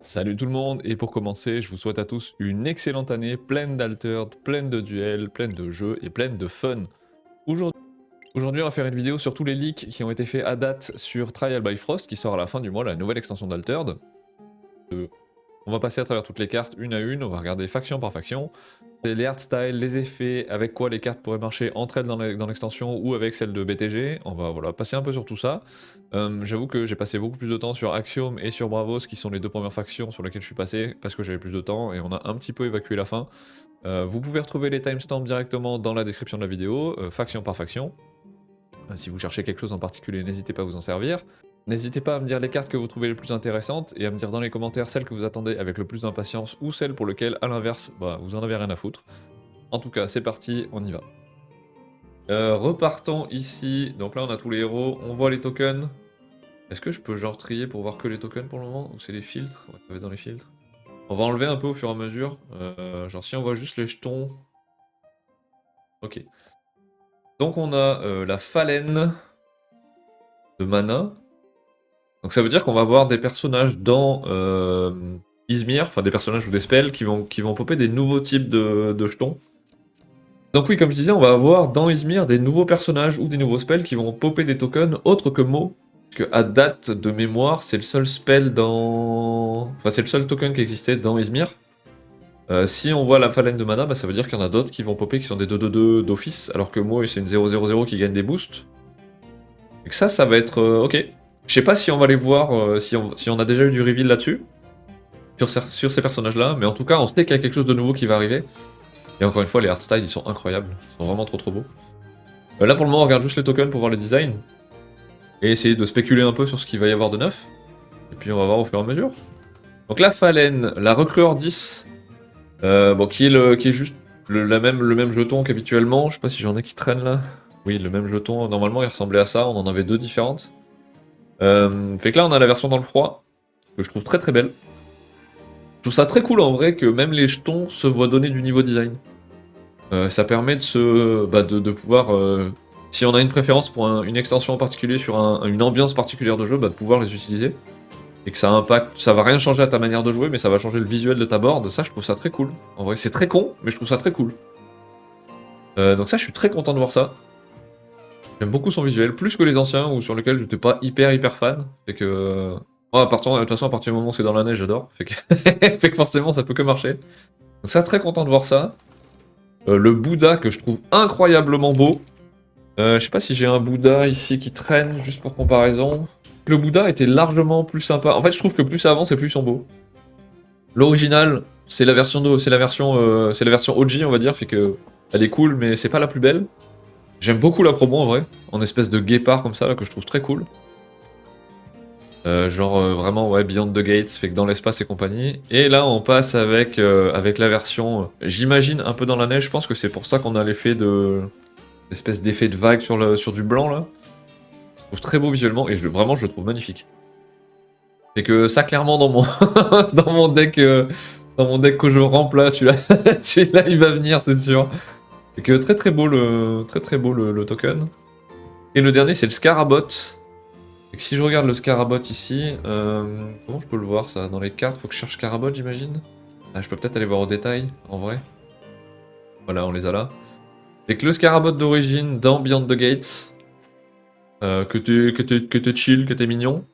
Salut tout le monde, et pour commencer, je vous souhaite à tous une excellente année, pleine d'altered, pleine de duels, pleine de jeux et pleine de fun. Aujourd'hui, on va faire une vidéo sur tous les leaks qui ont été faits à date sur Trial by Frost, qui sort à la fin du mois, la nouvelle extension d'Altered. On va passer à travers toutes les cartes, une à une, on va regarder faction par faction, les art styles, les effets, avec quoi les cartes pourraient marcher entre elles dans l'extension ou avec celle de BTG. On va voilà, passer un peu sur tout ça. J'avoue que j'ai passé beaucoup plus de temps sur Axiom et sur Bravos, qui sont les deux premières factions sur lesquelles je suis passé, parce que j'avais plus de temps et on a un petit peu évacué la fin. Vous pouvez retrouver les timestamps directement dans la description de la vidéo, faction par faction. Si vous cherchez quelque chose en particulier, n'hésitez pas à vous en servir. N'hésitez pas à me dire les cartes que vous trouvez les plus intéressantes et à me dire dans les commentaires celles que vous attendez avec le plus d'impatience ou celles pour lesquelles, à l'inverse, bah, vous en avez rien à foutre. En tout cas, c'est parti, on y va. Repartons ici. Donc là, on a tous les héros. On voit les tokens. Est-ce que je peux genre trier pour voir que les tokens pour le moment? Ou c'est les filtres? Ouais, ça va être dans les filtres. On va enlever un peu au fur et à mesure. Genre si on voit juste les jetons. Ok. Donc on a la phalène de mana. Donc ça veut dire qu'on va avoir des personnages dans Izmir, enfin des personnages ou des spells qui vont popper des nouveaux types de jetons. Donc oui, comme je disais, on va avoir dans Izmir des nouveaux personnages ou des nouveaux spells qui vont popper des tokens autres que Mo. Parce que à date de mémoire, c'est le seul spell dans... Enfin c'est le seul token qui existait dans Izmir. Si on voit la phalène de mana, bah, ça veut dire qu'il y en a d'autres qui vont popper qui sont des 2-2-2 d'office, alors que Mo c'est une 0-0-0 qui gagne des boosts. Et que ça va être ok. Je sais pas si on va les voir, si on a déjà eu du reveal là-dessus, sur ces personnages-là, mais en tout cas, on sait qu'il y a quelque chose de nouveau qui va arriver. Et encore une fois, les art styles, ils sont incroyables, ils sont vraiment trop beaux. Là, pour le moment, on regarde juste les tokens pour voir les designs, et essayer de spéculer un peu sur ce qu'il va y avoir de neuf. Et puis, on va voir au fur et à mesure. Donc la phalène, la recrue hors 10, bon, qui est juste le même jeton qu'habituellement. Je sais pas si j'en ai qui traînent là. Oui, le même jeton, normalement, il ressemblait à ça, on en avait deux différentes. Fait que là, on a la version dans le froid, que je trouve très très belle. Je trouve ça très cool en vrai que même les jetons se voient donner du niveau design. Ça permet de pouvoir, si on a une préférence pour une extension en particulier sur une ambiance particulière de jeu, de pouvoir les utiliser. Et que ça impacte, ça va rien changer à ta manière de jouer, mais ça va changer le visuel de ta board. Ça, je trouve ça très cool. En vrai, c'est très con, mais je trouve ça très cool. Donc ça, je suis très content de voir ça. J'aime beaucoup son visuel, plus que les anciens, ou sur lesquels j'étais pas hyper fan. Fait que... de toute façon, à partir du moment où c'est dans la neige, j'adore. Fait que... fait que forcément, ça peut que marcher. Donc ça, très content de voir ça. Le Bouddha, que je trouve incroyablement beau. Je sais pas si j'ai un Bouddha ici qui traîne, juste pour comparaison. Le Bouddha était largement plus sympa. En fait, je trouve que plus ça avance et plus ils sont beaux. L'original, c'est la version OG, on va dire, fait que elle est cool, mais c'est pas la plus belle. J'aime beaucoup la promo en vrai, en espèce de guépard comme ça, là, que je trouve très cool. Vraiment, ouais, Beyond the Gates, fait que dans l'espace et compagnie. Et là, on passe avec la version, j'imagine, un peu dans la neige. Je pense que c'est pour ça qu'on a l'effet de... l'espèce d'effet de vague sur du blanc, là. Je trouve très beau visuellement, et vraiment, je le trouve magnifique. Fait que ça, clairement, dans mon, dans mon deck que je remplace, celui-là, celui-là, il va venir, c'est sûr. Fait que très beau le token. Et le dernier, c'est le Scarabot. Et que si je regarde le Scarabot ici, comment je peux le voir ça? Dans les cartes, faut que je cherche Scarabot, j'imagine. Ah, je peux peut-être aller voir au détail, en vrai. Voilà, on les a là. Et que le Scarabot d'origine dans Beyond the Gates, que t'es chill, que t'es mignon.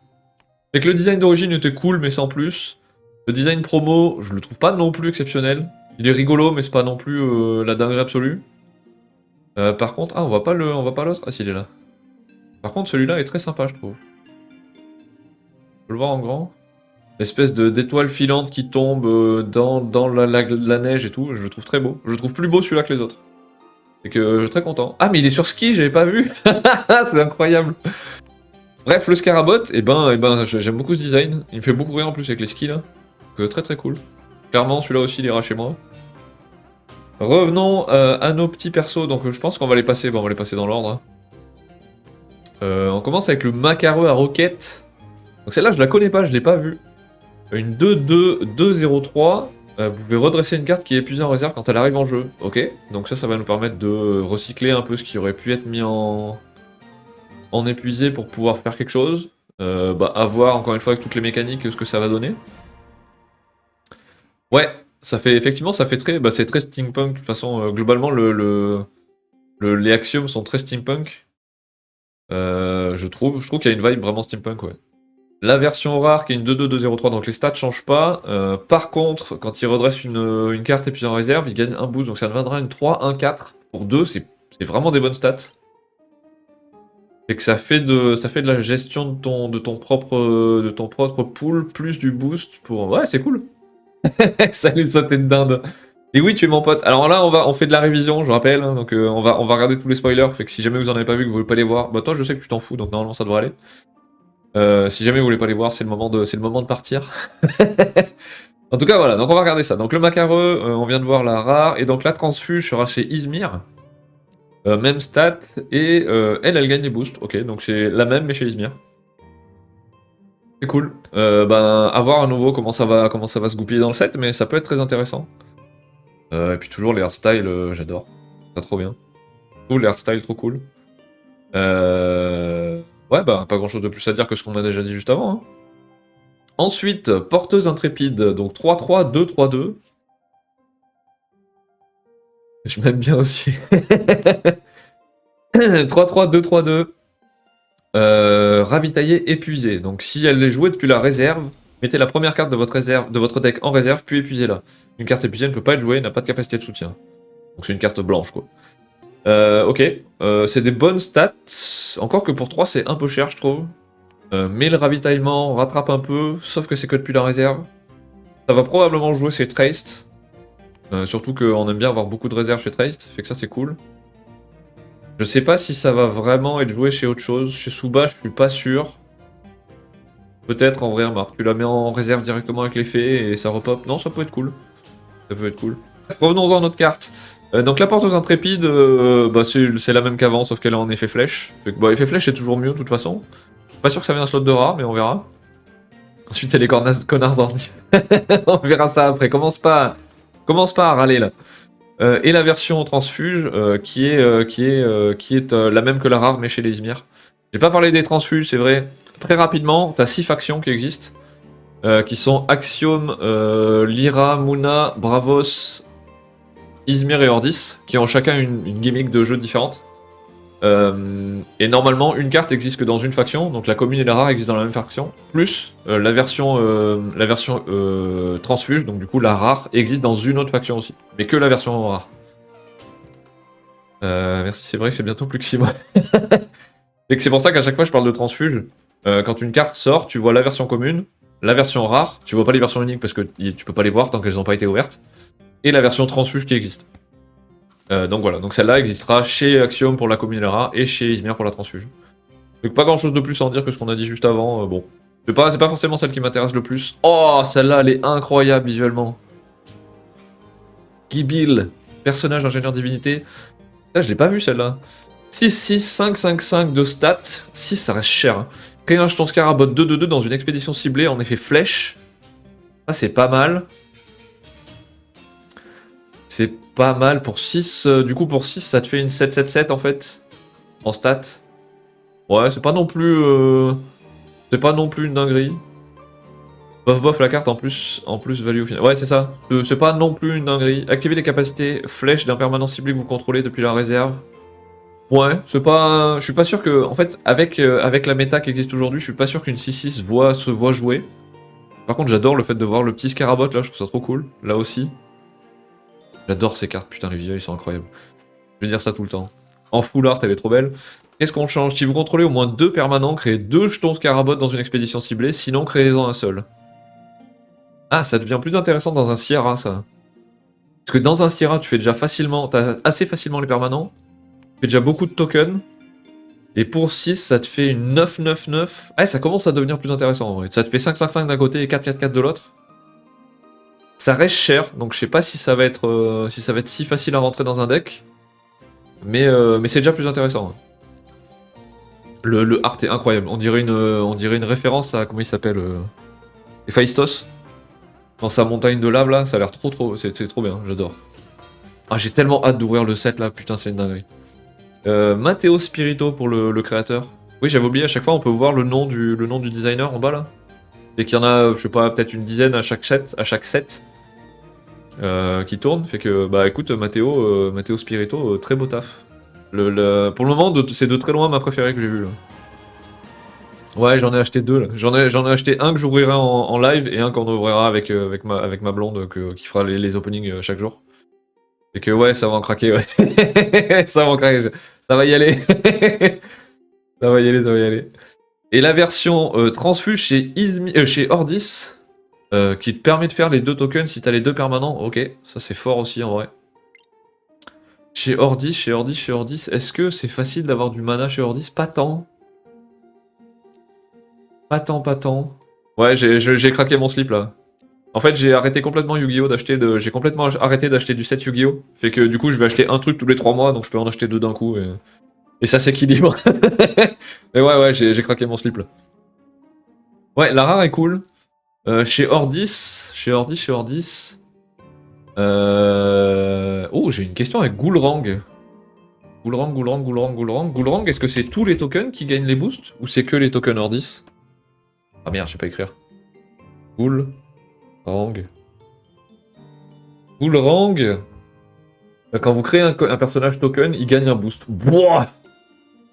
Et que le design d'origine était cool, mais sans plus. Le design promo, je le trouve pas non plus exceptionnel. Il est rigolo, mais c'est pas non plus la dinguerie absolue. Par contre, ah, on voit pas l'autre. Ah, si, il est là. Par contre, celui-là est très sympa, je trouve. On peut le voir en grand. L'espèce d'étoile filante qui tombe dans la neige et tout, je le trouve très beau. Je le trouve plus beau celui-là que les autres. Et que je suis très content. Ah, mais il est sur ski, j'avais pas vu. C'est incroyable. Bref, le Scarabot, j'aime beaucoup ce design. Il me fait beaucoup rire en plus avec les skis là. Donc, très cool. Clairement, celui-là aussi, il ira chez moi. Revenons à nos petits persos. Donc, je pense qu'on va les passer. Bon, on va les passer dans l'ordre. On commence avec le Macareux à roquette. Donc, celle-là, je la connais pas, je l'ai pas vue. Une 2-2-2-0-3. Vous pouvez redresser une carte qui est épuisée en réserve quand elle arrive en jeu. Ok, donc ça va nous permettre de recycler un peu ce qui aurait pu être mis en épuisé pour pouvoir faire quelque chose. À voir encore une fois avec toutes les mécaniques ce que ça va donner. Ouais, ça fait effectivement, ça fait très, bah, c'est très steampunk. De toute façon, globalement, les axiomes sont très steampunk. Je trouve qu'il y a une vibe vraiment steampunk, ouais. La version rare qui est une 2-2-2-0-3, donc les stats changent pas. Par contre, quand il redresse une carte et puis en réserve, il gagne un boost, donc ça deviendra une 3-1-4. Pour 2, c'est vraiment des bonnes stats. Et que ça fait de la gestion de ton propre pool, plus du boost pour... Ouais, c'est cool. Salut, sauté de dinde. Et oui, tu es mon pote. Alors là, on fait de la révision, je rappelle, hein, donc on va regarder tous les spoilers, fait que si jamais vous en avez pas vu, que vous voulez pas les voir, bah toi, je sais que tu t'en fous, donc normalement ça devrait aller. Si jamais vous voulez pas les voir, c'est le moment de partir. En tout cas, voilà, donc on va regarder ça. Donc le macareux, on vient de voir la rare, et donc la transfuge sera chez Izmir. Même stat, et elle gagne des boosts. Ok, donc c'est la même, mais chez Izmir. C'est cool. Ben, à voir à nouveau comment ça va se goupiller dans le set, mais ça peut être très intéressant. Et puis toujours les hairstyles, j'adore. Ça trop bien. Tout les hairstyles trop cool. Ouais, bah pas grand chose de plus à dire que ce qu'on a déjà dit juste avant, hein. Ensuite, porteuse intrépide, donc 3-3, 2-3-2. Je m'aime bien aussi. 3-3, 2-3-2. Ravitailler, épuisé. Donc si elle est jouée depuis la réserve, mettez la première carte de votre deck en réserve, puis épuisez-la. Une carte épuisée ne peut pas être jouée, n'a pas de capacité de soutien. Donc c'est une carte blanche, quoi. Ok, c'est des bonnes stats. Encore que pour 3, c'est un peu cher, je trouve. Mais le ravitaillement rattrape un peu, sauf que c'est que depuis la réserve. Ça va probablement jouer chez Traced. Surtout qu'on aime bien avoir beaucoup de réserves chez Traced, fait que ça c'est cool. Je sais pas si ça va vraiment être joué chez autre chose. Chez Suba, je suis pas sûr. Peut-être en vrai, remarque, tu la mets en réserve directement avec l'effet et ça repop. Non, ça peut être cool. Ça peut être cool. Revenons-en à notre carte. Donc la porteuse intrépide, bah, c'est la même qu'avant, sauf qu'elle est en effet flèche. Fait que, bah, effet flèche c'est toujours mieux de toute façon. Pas sûr que ça vienne un slot de rare, mais on verra. Ensuite, c'est les connards d'ordi. On verra ça après. Commence pas à râler là. Et la version transfuge qui est la même que la rare mais chez les Izmir. J'ai pas parlé des transfuges, c'est vrai. Très rapidement, t'as 6 factions qui existent. Qui sont Axiom, Lyra, Muna, Bravos, Izmir et Ordis, qui ont chacun une gimmick de jeu différente. Et normalement, une carte existe que dans une faction, donc la commune et la rare existent dans la même faction, plus la version transfuge, donc du coup la rare existe dans une autre faction aussi, mais que la version rare. Merci, c'est vrai que c'est bientôt plus que 6 mois. Et que c'est pour ça qu'à chaque fois je parle de transfuge. Quand une carte sort, tu vois la version commune, la version rare, tu vois pas les versions uniques parce que tu peux pas les voir tant qu'elles n'ont pas été ouvertes, et la version transfuge qui existe. Donc voilà, donc celle-là existera chez Axiom pour la commune et la rare, et chez Izmir pour la transfuge. Donc pas grand chose de plus à en dire que ce qu'on a dit juste avant, bon. C'est pas forcément celle qui m'intéresse le plus. Oh, celle-là, elle est incroyable visuellement. Gibil, personnage ingénieur divinité. Là, je l'ai pas vu celle-là. 6-6, 5-5-5 de stats. 6, ça reste cher. Hein. Créer un jeton Scarabot 2-2-2 dans une expédition ciblée en effet flèche. Ça, c'est pas mal. C'est pas mal pour 6. Du coup, pour 6, ça te fait une 7-7-7 en fait. En stats. Ouais, c'est pas non plus. C'est pas non plus une dinguerie. Bof la carte en plus value au final. Ouais, c'est ça. C'est pas non plus une dinguerie. Activez les capacités flèche d'un permanent ciblé que vous contrôlez depuis la réserve. Ouais, c'est pas. Je suis pas sûr que. En fait, avec la méta qui existe aujourd'hui, je suis pas sûr qu'une 6-6 se voit jouer. Par contre, j'adore le fait de voir le petit Scarabot là, je trouve ça trop cool. Là aussi. J'adore ces cartes, putain, les visuels ils sont incroyables. Je vais dire ça tout le temps. En full art, elle est trop belle. Qu'est-ce qu'on change? Si vous contrôlez au moins 2 permanents, créez 2 jetons Scarabot dans une expédition ciblée, sinon créez-en un seul. Ah, ça devient plus intéressant dans un Sierra, ça. Parce que dans un Sierra, tu fais déjà facilement, t'as assez facilement les permanents, tu fais déjà beaucoup de tokens, et pour 6, ça te fait une 9-9-9. Ah, ça commence à devenir plus intéressant en vrai. Ça te fait 5-5-5 d'un côté et 4-4-4 de l'autre. Ça reste cher, donc je sais pas si ça va être si facile à rentrer dans un deck. Mais c'est déjà plus intéressant. Le art est incroyable. On dirait une référence à, comment il s'appelle, Héphaïstos. Dans sa montagne de lave là, ça a l'air c'est trop bien, j'adore. Ah, j'ai tellement hâte d'ouvrir le set là, putain, c'est une dinguerie. Matteo Spirito pour le créateur. Oui, j'avais oublié, à chaque fois on peut voir le nom du designer en bas là. Et qu'il y en a, je sais pas, peut-être une dizaine à chaque set. qui tourne. Fait que, bah écoute, Matteo Spirito, très beau taf. Pour le moment, c'est de très loin ma préférée que j'ai vue. Là. Ouais, j'en ai acheté 2 là. J'en ai acheté un que j'ouvrirai en live et un qu'on ouvrira avec ma blonde qui fera les openings chaque jour. Et que ouais, ça va en craquer, ouais. Ça va en craquer. Ça va y aller. Ça va y aller, ça va y aller. Et la version transfuge chez Ordis, qui te permet de faire les 2 tokens si t'as les 2 permanents. Ok, ça c'est fort aussi en vrai. Chez Ordis, est-ce que c'est facile d'avoir du mana chez Ordis? Pas tant. Pas tant. Ouais, j'ai craqué mon slip là. En fait, j'ai arrêté complètement Yu-Gi-Oh! J'ai complètement arrêté d'acheter du set Yu-Gi-Oh! Fait que du coup, je vais acheter un truc tous les 3 mois, donc je peux en acheter 2 d'un coup et ça s'équilibre. Mais ouais, j'ai craqué mon slip là. Ouais, la rare est cool. Chez Ordis. Oh, j'ai une question avec Goulrang. Goulrang, est-ce que c'est tous les tokens qui gagnent les boosts ou c'est que les tokens Ordis? Ah merde, je sais pas écrire. Goulrang. Quand vous créez un personnage token, il gagne un boost. Boah.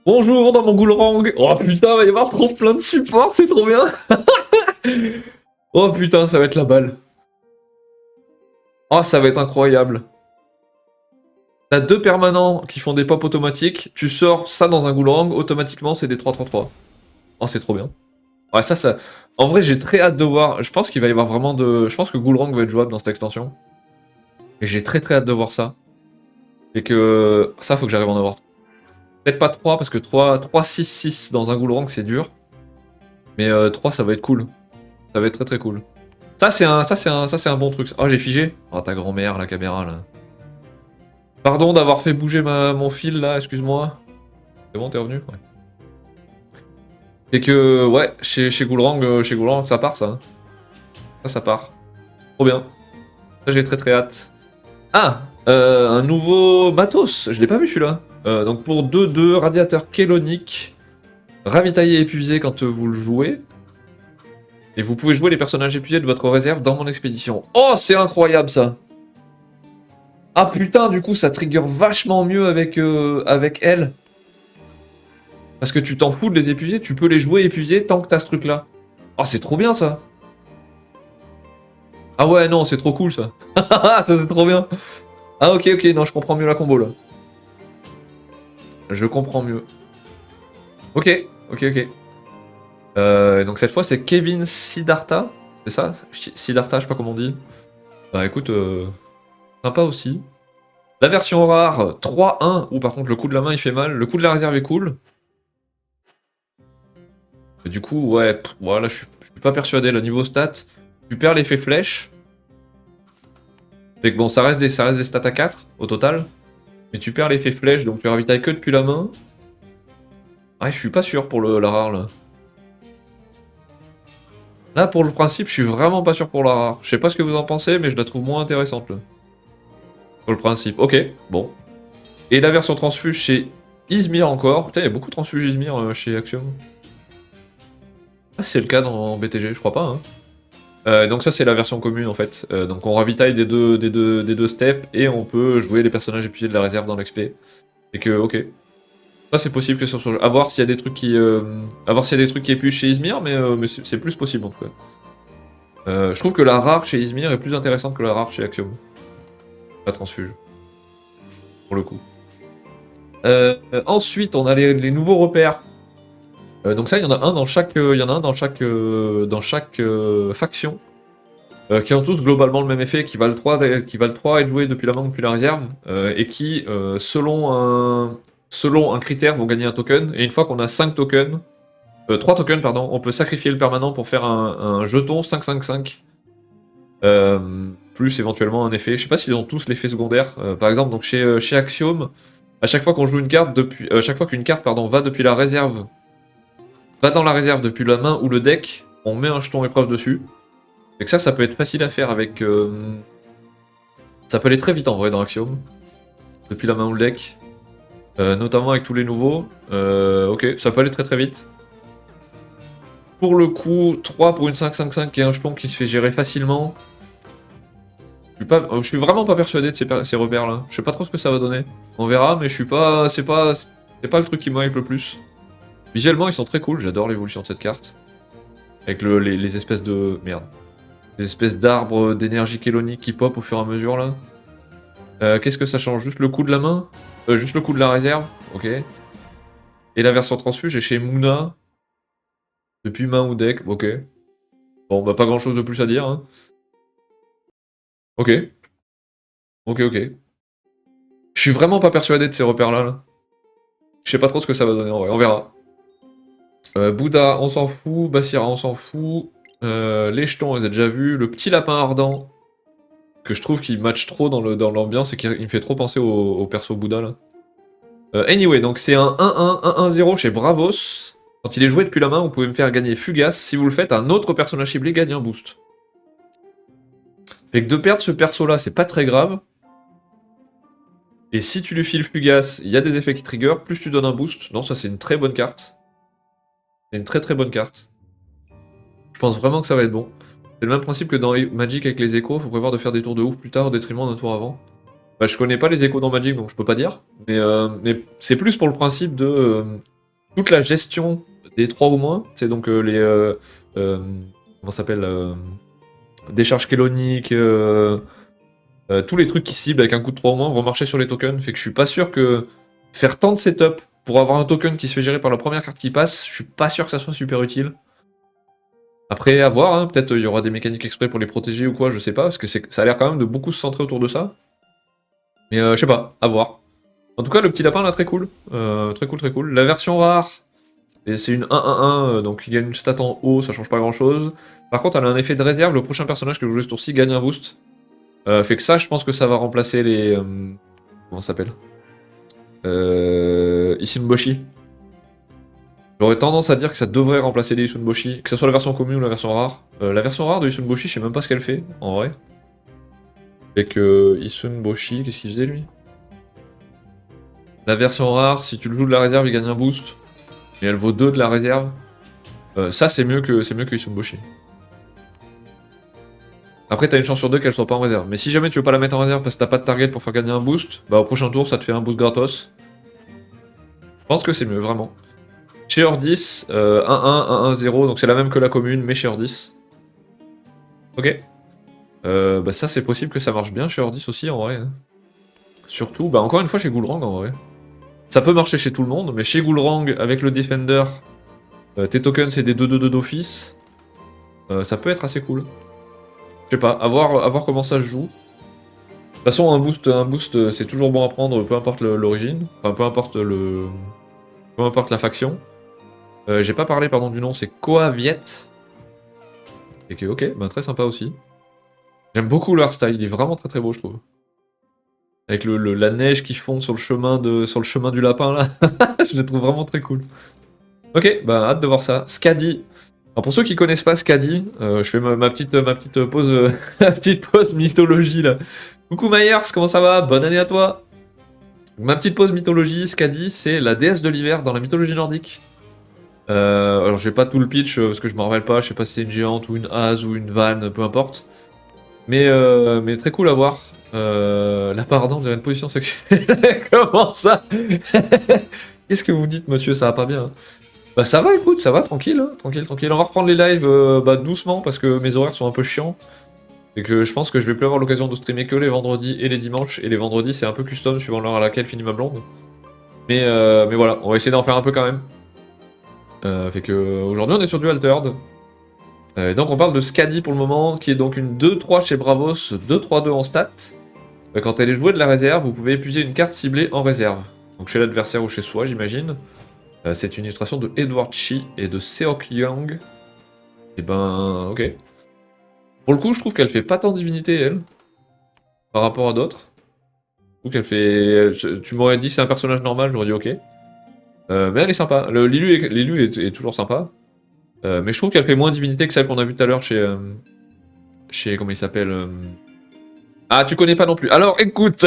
Bonjour dans mon Goulrang. Oh putain, il va y avoir trop plein de supports, c'est trop bien. Oh putain, ça va être la balle. Oh, ça va être incroyable. T'as 2 permanents qui font des pop automatiques, tu sors ça dans un Goulrang, automatiquement c'est des 3-3-3. Oh, c'est trop bien. Ouais, ça... En vrai, j'ai très hâte de voir. Je pense qu'il va y avoir vraiment de... Je pense que Goulrang va être jouable dans cette extension. Et j'ai très hâte de voir ça. Et que... Ça, faut que j'arrive à en avoir. Peut-être pas 3, parce que 3-6-6 dans un Goulrang, c'est dur. Mais 3, ça va être cool. Ça va être très cool. Ça, c'est un bon truc. Oh, j'ai figé. Oh, ta grand-mère, la caméra, là. Pardon d'avoir fait bouger mon fil, là, excuse-moi. C'est bon, t'es revenu? Ouais. Et que, ouais, chez Goulrang, ça part, ça. Hein. Ça part. Trop bien. Ça, j'ai très hâte. Ah, un nouveau matos. Je l'ai pas vu, celui-là. Donc, pour 2-2, radiateur kélonique. Ravitailler épuisé quand vous le jouez. Et vous pouvez jouer les personnages épuisés de votre réserve dans mon expédition. Oh, c'est incroyable, ça. Ah, putain, du coup, ça trigger vachement mieux avec elle. Parce que tu t'en fous de les épuiser, tu peux les jouer épuisés tant que t'as ce truc-là. Oh, c'est trop bien, ça. Ah ouais, non, c'est trop cool, ça. Ça, c'est trop bien. Ah, ok, non, je comprends mieux la combo, là. Je comprends mieux. Ok. Donc cette fois, c'est Kevin Siddhartha. C'est ça? Siddhartha, je sais pas comment on dit. Bah écoute, sympa aussi. La version rare, 3-1. Ou par contre, le coup de la main, il fait mal. Le coup de la réserve est cool. Et du coup, ouais, voilà, je suis pas persuadé. Le niveau stat, tu perds l'effet flèche. Fait que bon, ça reste des stats à 4 au total. Mais tu perds l'effet flèche, donc tu ravitailles que depuis la main. Ah, je suis pas sûr pour la rare, là. Là, pour le principe, je suis vraiment pas sûr pour la rare. Je sais pas ce que vous en pensez, mais je la trouve moins intéressante, là. Pour le principe. Ok, bon. Et la version transfuge chez Izmir encore. Putain, il y a beaucoup de transfuges Izmir chez Axiom. Ah, c'est le cas dans BTG, je crois pas, hein. Donc ça c'est la version commune en fait. Donc on ravitaille des deux steps et on peut jouer les personnages épuisés de la réserve dans l'XP. Et que ok. Ça c'est possible que sur ce jeu. A voir s'il y a des trucs qui. Épluchent chez Izmir, mais c'est plus possible en tout cas. Je trouve que la rare chez Izmir est plus intéressante que la rare chez Axiom. La transfuge. Pour le coup. Ensuite on a les nouveaux repères. Donc ça, il y en a un dans chaque, faction, qui ont tous globalement le même effet, qui valent 3, être joués depuis la main ou depuis la réserve, et qui, selon un critère, vont gagner un token. Et une fois qu'on a 3 tokens, pardon, on peut sacrifier le permanent pour faire un jeton 5-5-5. Plus éventuellement un effet. Je sais pas s'ils ont tous l'effet secondaire. Par exemple, donc chez Axiom, à chaque fois qu'on joue une carte, chaque fois qu'une carte va depuis la réserve, va dans la réserve depuis la main ou le deck, on met un jeton épreuve dessus. Et que ça peut être facile à faire avec... Ça peut aller très vite en vrai dans Axiom. Depuis la main ou le deck. Notamment avec tous les nouveaux. Ok, ça peut aller très vite. Pour le coup, 3 pour une 5-5-5 et un jeton qui se fait gérer facilement. Je suis vraiment pas persuadé de ces repères-là. Je sais pas trop ce que ça va donner. On verra, mais je suis pas... C'est pas le truc qui me hype le plus. Visuellement, ils sont très cool. J'adore l'évolution de cette carte. Avec les espèces de... Merde. Les espèces d'arbres d'énergie kélonique qui pop au fur et à mesure, là. Qu'est-ce que ça change? Juste le coup de la main? Juste le coup de la réserve? Ok. Et la version transfuge est chez Muna. Depuis main ou deck? Ok. Bon, bah pas grand-chose de plus à dire, hein. Ok. Ok, ok. Je suis vraiment pas persuadé de ces repères-là, là. Je sais pas trop ce que ça va donner, en vrai. On verra. Bouddha, on s'en fout. Bassira, on s'en fout. Les jetons, on les a déjà vus. Le petit lapin ardent, que je trouve qu'il match trop dans l'ambiance et qu'il me fait trop penser au perso Bouddha, là. Anyway, donc c'est un 1-1, 1-1-0 chez Bravos. Quand il est joué depuis la main, vous pouvez me faire gagner Fugace. Si vous le faites, un autre personnage ciblé gagne un boost. Fait que de perdre ce perso-là, c'est pas très grave. Et si tu lui files Fugace, il y a des effets qui trigger, plus tu donnes un boost. Non, ça c'est une très bonne carte. C'est une très très bonne carte. Je pense vraiment que ça va être bon. C'est le même principe que dans Magic avec les échos, faut prévoir de faire des tours de ouf plus tard au détriment d'un tour avant. Bah, je connais pas les échos dans Magic, donc je peux pas dire. Mais c'est plus pour le principe de toute la gestion des 3 ou moins. C'est donc les... comment ça s'appelle décharge kélonique, tous les trucs qui ciblent avec un coup de 3 ou moins vont marcher sur les tokens. Fait que je suis pas sûr que faire tant de setup pour avoir un token qui se fait gérer par la première carte qui passe, je suis pas sûr que ça soit super utile. Après, à voir, hein, peut-être il y aura des mécaniques exprès pour les protéger ou quoi, je sais pas, parce que ça a l'air quand même de beaucoup se centrer autour de ça. Mais je sais pas, à voir. En tout cas, le petit lapin là, très cool. Très cool, très cool. La version rare, c'est une 1-1-1, donc il gagne une stat en haut, ça change pas grand chose. Par contre, elle a un effet de réserve, le prochain personnage que vous jouez ce tour-ci gagne un boost. Fait que ça, je pense que ça va remplacer les... comment ça s'appelle Isunboshi. J'aurais tendance à dire que ça devrait remplacer les Isunboshi, que ce soit la version commune ou la version rare. La version rare de Isunboshi, je sais même pas ce qu'elle fait, en vrai. Fait que Isunboshi, qu'est-ce qu'il faisait lui? La version rare, si tu le joues de la réserve, il gagne un boost. Et elle vaut 2 de la réserve. Ça, c'est mieux que Isunboshi. Après, t'as une chance sur 2 qu'elle soit pas en réserve. Mais si jamais tu veux pas la mettre en réserve parce que t'as pas de target pour faire gagner un boost, bah au prochain tour, ça te fait un boost gratos. Je pense que c'est mieux, vraiment. Chez Ordis, 1-1, 1-1-0, donc c'est la même que la commune, mais chez Ordis. Ok. Bah ça, c'est possible que ça marche bien chez Ordis aussi, en vrai. Hein. Surtout, bah encore une fois, chez Goulrang, en vrai. Ça peut marcher chez tout le monde, mais chez Goulrang, avec le Defender, tes tokens, c'est des 2-2-2 d'office. Ça peut être assez cool. Je sais pas, à voir comment ça se joue. De toute façon, un boost c'est toujours bon à prendre, peu importe l'origine. Enfin, peu importe la faction. J'ai pas parlé, pardon, du nom, c'est Koaviet. Et que, ok, bah très sympa aussi. J'aime beaucoup leur style, il est vraiment très très beau, je trouve. Avec la neige qui fond sur le chemin du lapin, là. Je le trouve vraiment très cool. Ok, bah hâte de voir ça. Skadi. Alors pour ceux qui connaissent pas Skadi, je fais ma petite pause ma petite pause mythologie là. Coucou Myers, comment ça va? Bonne année à toi. Ma petite pause mythologie, Skadi, c'est la déesse de l'hiver dans la mythologie nordique. Alors j'ai pas tout le pitch parce que je m'en rappelle pas, je sais pas si c'est une géante ou une hase ou une vanne, peu importe. Mais très cool à voir. Là pardon, de une position sexuelle. Comment ça? Qu'est-ce que vous dites monsieur, ça va pas bien? Hein. Bah ça va, écoute, ça va, tranquille, hein, tranquille, tranquille. On va reprendre les lives doucement parce que mes horaires sont un peu chiants. Et que je pense que je vais plus avoir l'occasion de streamer que les vendredis et les dimanches. Et les vendredis c'est un peu custom suivant l'heure à laquelle finit ma blonde. Mais voilà, on va essayer d'en faire un peu quand même. Fait que aujourd'hui on est sur du Altered. Donc on parle de Skadi pour le moment, qui est donc une 2-3 chez Bravos, 2-3-2 en stats. Quand elle est jouée de la réserve, vous pouvez épuiser une carte ciblée en réserve. Donc chez l'adversaire ou chez soi, j'imagine. C'est une illustration de Edward Chi et de Seok Young. Et ben, ok. Pour le coup, je trouve qu'elle fait pas tant divinité, elle. Par rapport à d'autres. Je trouve qu'elle fait... Tu m'aurais dit c'est un personnage normal, j'aurais dit ok. Mais elle est sympa. L'élu est toujours sympa. Mais je trouve qu'elle fait moins divinité que celle qu'on a vue tout à l'heure chez... Comment il s'appelle Ah, tu connais pas non plus. Alors, écoute.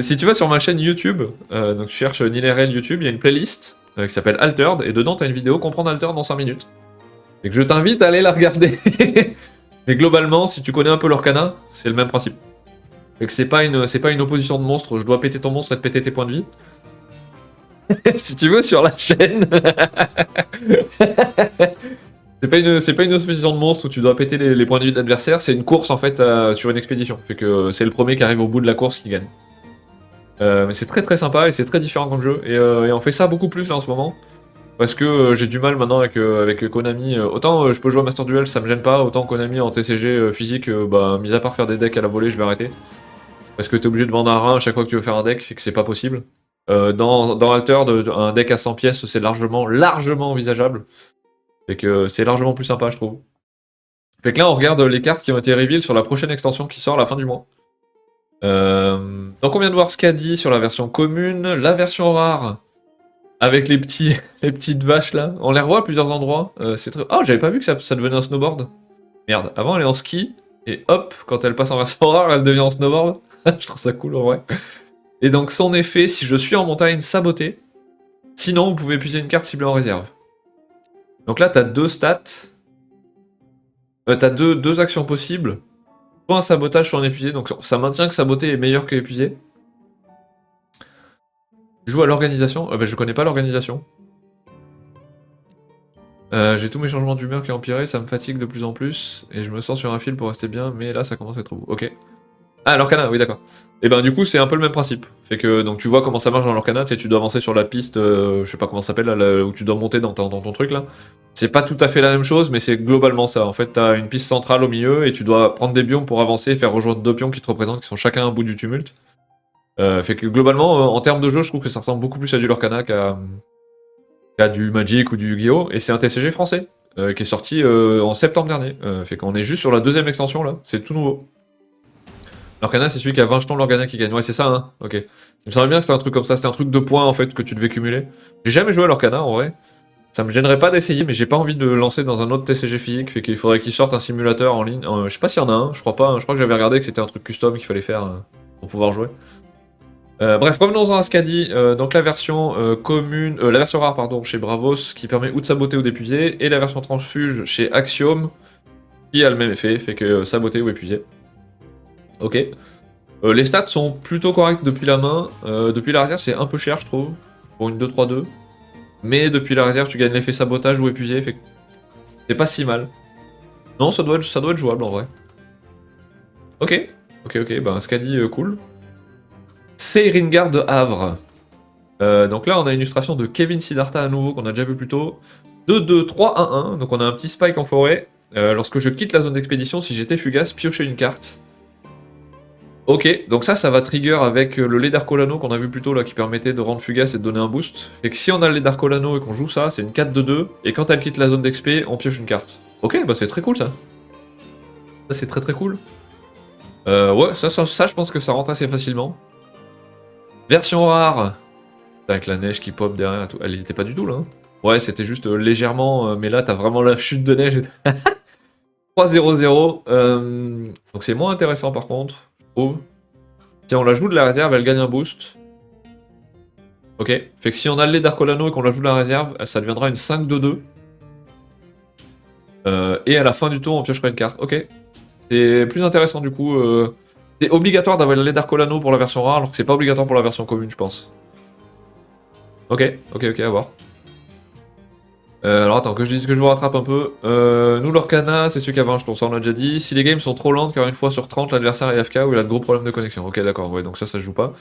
Si tu vas sur ma chaîne YouTube, donc tu cherches Nilerel YouTube, il y a une playlist qui s'appelle Altered, et dedans t'as une vidéo comprendre Altered dans 5 minutes. Et que je t'invite à aller la regarder. Mais globalement, si tu connais un peu l'Orcana, c'est le même principe. Fait que c'est pas une opposition de monstres, je dois péter ton monstre et te péter tes points de vie. Si tu veux, sur la chaîne. C'est pas une opposition de monstres où tu dois péter les points de vie de l'adversaire, c'est une course en fait sur une expédition. Fait que c'est le premier qui arrive au bout de la course qui gagne. Mais c'est très très sympa et c'est très différent comme jeu. Et on fait ça beaucoup plus là en ce moment. Parce que j'ai du mal maintenant avec Konami. Autant je peux jouer à Master Duel, ça me gêne pas. Autant Konami en TCG physique, bah, mis à part faire des decks à la volée, je vais arrêter. Parce que t'es obligé de vendre un rein à chaque fois que tu veux faire un deck, et que c'est pas possible. Dans Alter, un deck à 100 pièces, c'est largement envisageable. Fait que c'est largement plus sympa, je trouve. Fait que là, on regarde les cartes qui ont été reveal sur la prochaine extension qui sort à la fin du mois. Donc on vient de voir Skadi sur la version commune, la version rare avec les petites vaches là. On les revoit à plusieurs endroits. C'est très... Oh, j'avais pas vu que ça devenait un snowboard. Merde, avant elle est en ski et hop, quand elle passe en version rare, elle devient en snowboard. Je trouve ça cool en vrai. Et donc son effet, si je suis en montagne, saboté. Sinon, vous pouvez épuiser une carte ciblée en réserve. Donc là, t'as deux stats. T'as deux actions possibles. Soit un sabotage, soit un épuisé. Donc ça maintient que saboter est meilleur que épuisé. Je joue à l'organisation. Bah, je connais pas l'organisation. J'ai tous mes changements d'humeur qui ont empiré, ça me fatigue de plus en plus. Et je me sens sur un fil pour rester bien, mais là ça commence à être beau. Ok. Ah, l'Orcana, oui, d'accord. Et ben, du coup, c'est un peu le même principe. Fait que, donc, tu vois comment ça marche dans l'Orcana, tu sais, tu dois avancer sur la piste, je sais pas comment ça s'appelle, là, où tu dois monter dans ton truc, là. C'est pas tout à fait la même chose, mais c'est globalement ça. En fait, t'as une piste centrale au milieu, et tu dois prendre des biomes pour avancer et faire rejoindre deux pions qui te représentent, qui sont chacun un bout du tumulte. Fait que, globalement, en termes de jeu, je trouve que ça ressemble beaucoup plus à du l'Orcana qu'à du Magic ou du Yu-Gi-Oh! Et c'est un TCG français, qui est sorti en septembre dernier. Fait qu'on est juste sur la deuxième extension, là. C'est tout nouveau. L'Orcana, c'est celui qui a 20 jetons, l'Organa qui gagne. Ouais, c'est ça, hein. Ok. Il me semblait bien que c'était un truc comme ça. C'était un truc de points, en fait, que tu devais cumuler. J'ai jamais joué à l'Orcana, en vrai. Ça me gênerait pas d'essayer, mais j'ai pas envie de le lancer dans un autre TCG physique. Fait qu'il faudrait qu'il sorte un simulateur en ligne. Je sais pas s'il y en a un, je crois pas. Je crois que j'avais regardé que c'était un truc custom qu'il fallait faire pour pouvoir jouer. Bref, revenons-en à Skadi. Donc la version commune, la version rare, pardon, chez Bravos, qui permet ou de saboter ou d'épuiser. Et la version transfuge chez Axiom, qui a le même effet, fait que saboter ou épuiser. Ok. Les stats sont plutôt corrects depuis la main. Depuis la réserve, c'est un peu cher, je trouve, pour une 2-3-2. Mais depuis la réserve, tu gagnes l'effet sabotage ou épuisé, fait que c'est pas si mal. Non, ça doit être jouable en vrai. Ok, ben Skadi, cool. Seiringar de Havre. Donc là, on a une illustration de Kevin Siddhartha à nouveau, qu'on a déjà vu plus tôt. 2-2-3-1-1, donc on a un petit spike en forêt. Lorsque je quitte la zone d'expédition, si j'étais fugace, piocher une carte. Ok, donc ça va trigger avec le lait d'Arcolano qu'on a vu plus tôt là, qui permettait de rendre fugace et de donner un boost. Fait que si on a le lait d'Arcolano et qu'on joue ça, c'est une 4-2-2, et quand elle quitte la zone d'expé, on pioche une carte. Ok, bah c'est très cool ça. Ça c'est très très cool. Ouais, ça je pense que ça rentre assez facilement. Version rare. Avec la neige qui pop derrière, tout. Elle n'y était pas du tout là. Hein. Ouais, c'était juste légèrement, mais là t'as vraiment la chute de neige. 3-0-0. Donc c'est moins intéressant par contre, je trouve. Si on la joue de la réserve, elle gagne un boost. Ok. Fait que si on a le lait d'Arcolano et qu'on la joue de la réserve, ça deviendra une 5-2-2. Et à la fin du tour, on piochera une carte. Ok. C'est plus intéressant du coup. C'est obligatoire d'avoir le lait d'Arcolano pour la version rare, alors que c'est pas obligatoire pour la version commune, je pense. Ok, à voir. Alors attends, que je dise que je vous rattrape un peu. Nous, l'Orcana, c'est celui qui avait un jeton, ça on l'a déjà dit. Si les games sont trop lentes, car une fois sur 30, l'adversaire est AFK ou il a de gros problèmes de connexion. Ok, d'accord, ouais, donc ça se joue pas.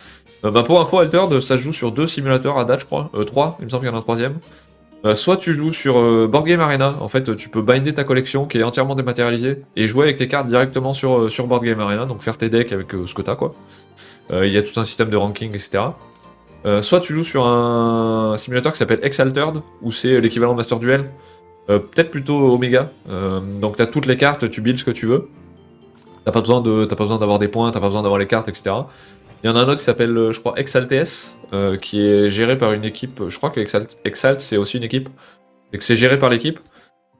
Bah pour info, Altered, ça se joue sur 2 simulateurs à date, je crois. 3, il me semble qu'il y en a un troisième. Soit tu joues sur Board Game Arena, en fait, tu peux binder ta collection qui est entièrement dématérialisée et jouer avec tes cartes directement sur Board Game Arena, donc faire tes decks avec ce que t'as, quoi. Il y a tout un système de ranking, etc. Soit tu joues sur un simulateur qui s'appelle Exalted, où c'est l'équivalent de Master Duel, peut-être plutôt Omega. Donc t'as toutes les cartes, tu builds ce que tu veux. T'as pas besoin d'avoir des points, t'as pas besoin d'avoir les cartes, etc. Il y en a un autre qui s'appelle, je crois, Exaltes, qui est géré par une équipe. Je crois que Exalt c'est aussi une équipe, et que c'est géré par l'équipe,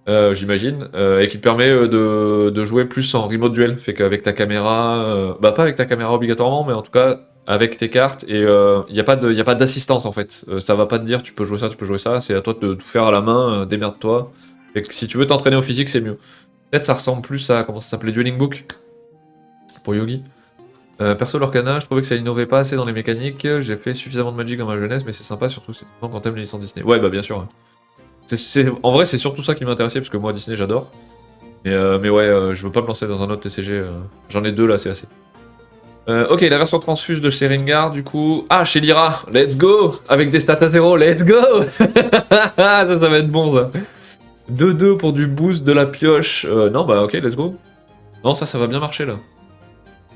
j'imagine, et qui te permet de jouer plus en remote duel. Fait qu'avec ta caméra, bah pas avec ta caméra obligatoirement, mais en tout cas avec tes cartes, et y a pas d'assistance en fait. Ça va pas te dire tu peux jouer ça, c'est à toi de tout faire à la main, démerde-toi. Et que si tu veux t'entraîner au physique, c'est mieux. Peut-être ça ressemble plus à, comment ça s'appelait, Dueling Book pour Yogi. Perso, l'Orcana, je trouvais que ça innovait pas assez dans les mécaniques. J'ai fait suffisamment de Magic dans ma jeunesse, mais c'est sympa, surtout quand t'aimes les licences Disney. Ouais, bah bien sûr. En vrai, c'est surtout ça qui m'intéressait, parce que moi, Disney, j'adore. Mais ouais, je veux pas me lancer dans un autre TCG. J'en ai deux là, c'est assez. Ok, la version transfuse de Sharingar, du coup. Ah, chez Lyra, let's go! Avec des stats à 0, let's go! Ça va être bon ça. 2-2 pour du boost de la pioche. Non, bah ok, let's go. Non, ça va bien marcher là.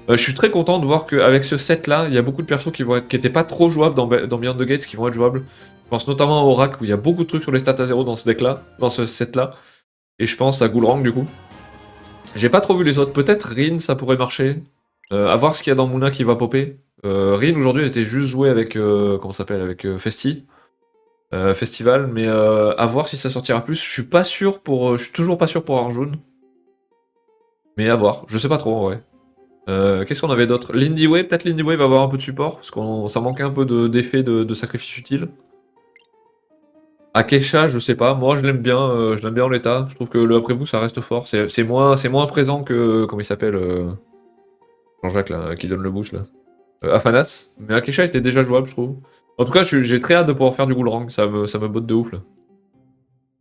Je suis très content de voir qu'avec ce set là, il y a beaucoup de persos qui étaient pas trop jouables dans Beyond the Gates qui vont être jouables. Je pense notamment à Oracle où il y a beaucoup de trucs sur les stats à 0 dans ce deck là, dans ce set là. Et je pense à Ghoulrang du coup. J'ai pas trop vu les autres, peut-être Rin ça pourrait marcher. À voir ce qu'il y a dans Moona qui va popper. Rin aujourd'hui elle était juste jouée avec, comment ça s'appelle, avec Festival, mais à voir si ça sortira plus. Je suis pas sûr je suis toujours pas sûr pour Arjun. Mais à voir, je sais pas trop en vrai. Qu'est-ce qu'on avait d'autre? Lindy Way, peut-être Lindy Way va avoir un peu de support, parce que ça manquait un peu d'effet de sacrifice utile. Akesha, je sais pas, moi je l'aime bien en l'état. Je trouve que le après-vous ça reste fort. C'est moins présent que. Comment il s'appelle Jean-Jacques là, qui donne le boost là. Afanas. Mais Akesha était déjà jouable, je trouve. En tout cas, j'ai très hâte de pouvoir faire du Ghoulrang, ça me botte de ouf là.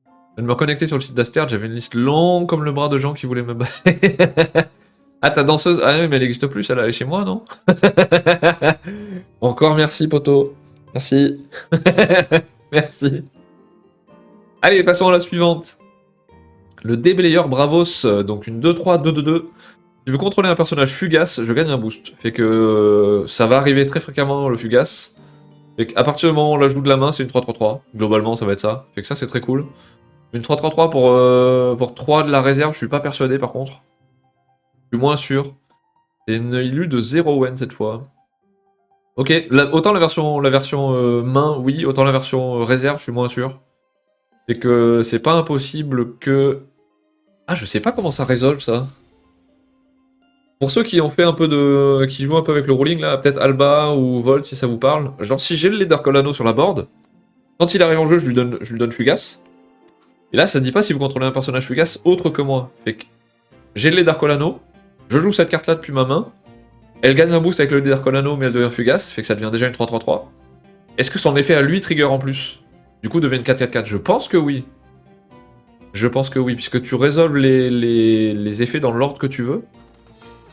Je viens de me reconnecter sur le site d'Aster, j'avais une liste longue comme le bras de gens qui voulaient me battre. Ah, ta danseuse? Ah oui, mais elle n'existe plus, elle est chez moi, non? Encore merci, poto. Merci. Merci. Allez, passons à la suivante. Le déblayeur Bravos, donc une 2-3, 2-2-2. Si je veux contrôler un personnage fugace, je gagne un boost. Fait que ça va arriver très fréquemment le fugace. Fait qu'à partir du moment où on la joue de la main, c'est une 3-3-3. Globalement, ça va être ça. Fait que ça, c'est très cool. Une 3-3-3 pour 3 de la réserve, je suis pas persuadé par contre. Je suis moins sûr. C'est une illu de 0 Wen cette fois. Ok, autant la version main, oui, autant la version réserve, je suis moins sûr. Et que c'est pas impossible que... Ah, je sais pas comment ça résolve ça. Pour ceux qui ont fait un peu de... qui jouent un peu avec le ruling là, peut-être Alba ou Volt si ça vous parle. Genre si j'ai le Leader Colano sur la board, quand il arrive en jeu, je lui donne Fugace. Et là, ça dit pas si vous contrôlez un personnage Fugace autre que moi. Fait que j'ai le Leader Colano, je joue cette carte là depuis ma main. Elle gagne un boost avec le Leader Colano, mais elle devient Fugace, fait que ça devient déjà une 3-3-3. Est-ce que son effet à lui trigger en plus? Du coup, devient une 4-4-4. Je pense que oui. Je pense que oui, puisque tu résolves les effets dans l'ordre que tu veux.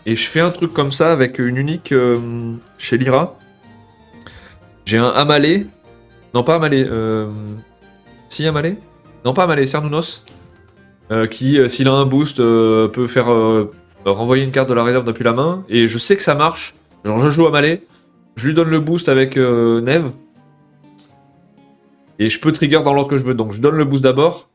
Et je fais un truc comme ça avec une unique chez Lyra. J'ai un Amalé. Non, pas Amalé. Si, Amalé? Non, pas Amalé, Cernunnos. Qui, s'il a un boost, peut faire renvoyer une carte de la réserve depuis la main. Et je sais que ça marche. Genre, je joue Amalé. Je lui donne le boost avec Neve. Et je peux trigger dans l'ordre que je veux. Donc, je donne le boost d'abord.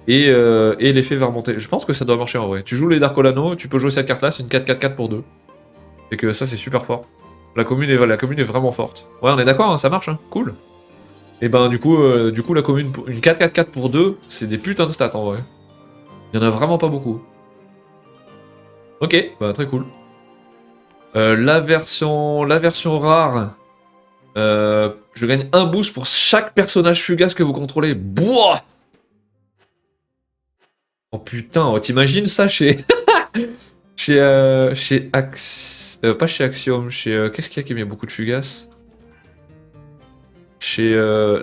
Et l'effet va remonter. Je pense que ça doit marcher en vrai. Tu joues les Darkolano, tu peux jouer cette carte là, c'est une 4-4-4 pour 2. Et que ça c'est super fort. La commune est vraiment forte. Ouais, on est d'accord, hein, ça marche, hein. Cool. Et ben du coup la commune, une 4-4-4 pour 2, c'est des putains de stats en vrai. Il y en a vraiment pas beaucoup. Ok, bah très cool. La version rare, je gagne un boost pour chaque personnage fugace que vous contrôlez. Boah! Oh putain, oh, t'imagines ça chez... chez pas chez Axiom, chez... qu'est-ce qu'il y a qui met beaucoup de fugaces? Chez...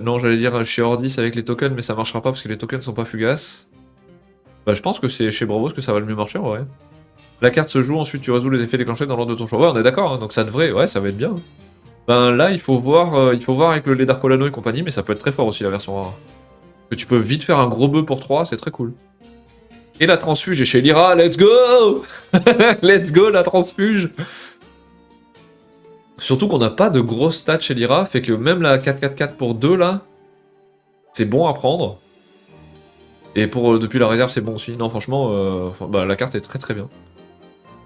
non, j'allais dire chez Ordis avec les tokens, mais ça marchera pas parce que les tokens sont pas fugaces. Bah je pense que c'est chez Bravos que ça va le mieux marcher en vrai. La carte se joue, ensuite tu résous les effets déclenchés dans l'ordre de ton choix. Ouais, on est d'accord, hein, donc ça devrait... Ouais, ça va être bien. Ben là, il faut voir avec le Ledar Colano et compagnie, mais ça peut être très fort aussi la version rare. Que tu peux vite faire un gros bœuf pour 3, c'est très cool. Et la transfuge est chez Lyra, let's go. Let's go la transfuge. Surtout qu'on n'a pas de grosses stats chez Lyra, fait que même la 4-4-4 pour 2 là, c'est bon à prendre. Et pour depuis la réserve c'est bon aussi. Non franchement, bah, la carte est très très bien.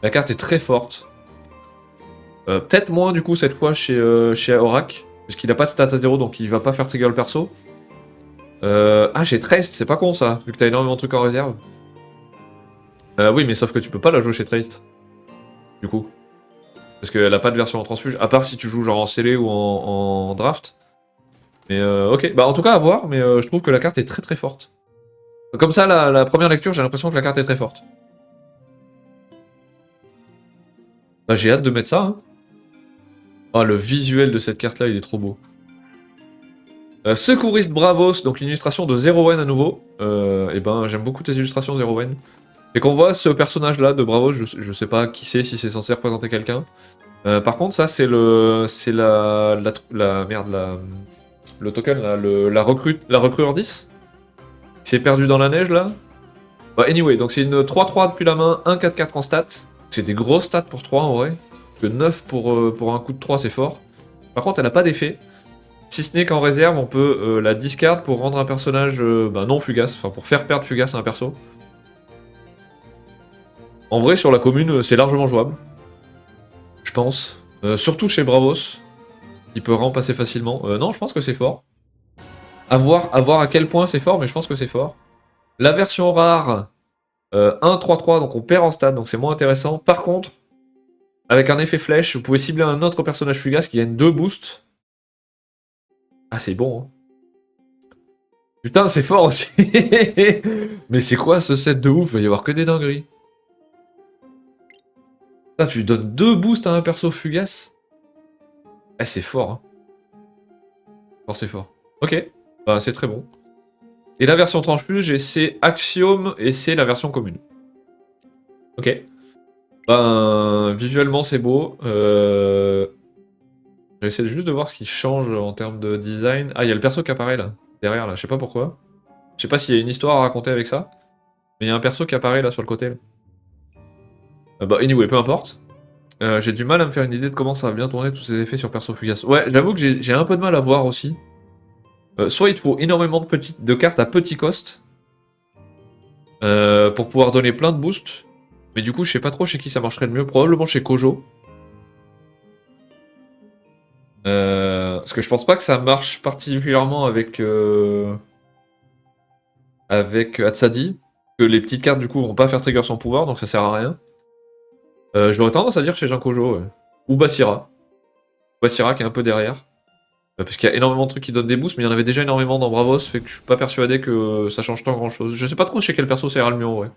La carte est très forte. Peut-être moins du coup cette fois chez Aurak, parce qu'il a pas de stats à 0 donc il va pas faire trigger le perso. Ah j'ai Traced, c'est pas con ça, vu que t'as énormément de trucs en réserve. Oui, mais sauf que tu peux pas la jouer chez Traced. Du coup. Parce qu'elle a pas de version en transfuge, à part si tu joues genre en scellé ou en draft. Mais ok, bah en tout cas à voir, mais je trouve que la carte est très très forte. Comme ça, la première lecture, j'ai l'impression que la carte est très forte. Bah, j'ai hâte de mettre ça. Hein. Oh, le visuel de cette carte-là, il est trop beau. Secouriste Bravos, donc l'illustration de Zerowen à nouveau. Et ben, j'aime beaucoup tes illustrations, Zerowen. Et qu'on voit ce personnage-là de Bravos, je sais pas qui c'est, si c'est censé représenter quelqu'un. Par contre, ça, c'est le. C'est la. Merde, le token, là, la recrue en 10 qui s'est perdu dans la neige, là. Bah, anyway, donc c'est une 3-3 depuis la main, 1-4-4 en stats. C'est des grosses stats pour 3 en vrai. Que 9 pour un coup de 3, c'est fort. Par contre, elle a pas d'effet. Si ce n'est qu'en réserve, on peut la discard pour rendre un personnage non fugace, enfin pour faire perdre fugace à un perso. En vrai, sur la commune, c'est largement jouable. Je pense. Surtout chez Bravos. Il peut vraiment passer facilement. Non, je pense que c'est fort. À voir à quel point c'est fort, mais je pense que c'est fort. La version rare, 1-3-3, donc on perd en stade, donc c'est moins intéressant. Par contre, avec un effet flèche, vous pouvez cibler un autre personnage fugace qui gagne 2 boosts. Ah, c'est bon, hein. Putain, c'est fort aussi. Mais c'est quoi ce set de ouf? Il va y avoir que des dingueries. Putain, tu lui donnes 2 boosts à un perso fugace? Ah, c'est fort, hein. Fort, c'est fort. Ok, bah c'est très bon. Et la version transfuge, c'est Axiom, et c'est la version commune. Ok. Ben, visuellement, c'est beau. J'essaie juste de voir ce qui change en termes de design. Ah, il y a le perso qui apparaît là, derrière là, je sais pas pourquoi. Je sais pas s'il y a une histoire à raconter avec ça. Mais il y a un perso qui apparaît là sur le côté. Là. Bah, anyway, peu importe. J'ai du mal à me faire une idée de comment ça va bien tourner tous ces effets sur perso fugace. Ouais, j'avoue que j'ai un peu de mal à voir aussi. Soit il te faut énormément de cartes à petit cost. Pour pouvoir donner plein de boosts. Mais du coup, je sais pas trop chez qui ça marcherait le mieux. Probablement chez Kojo. Parce que je pense pas que ça marche particulièrement avec Hatsadi. Que les petites cartes du coup vont pas faire trigger son pouvoir, donc ça sert à rien. J'aurais tendance à dire chez Jinkojo, ouais. Ou Basira. Basira qui est un peu derrière. Parce qu'il y a énormément de trucs qui donnent des boosts, mais il y en avait déjà énormément dans Bravos, fait que je suis pas persuadé que ça change tant grand chose. Je sais pas trop chez quel perso ça ira le mieux en vrai.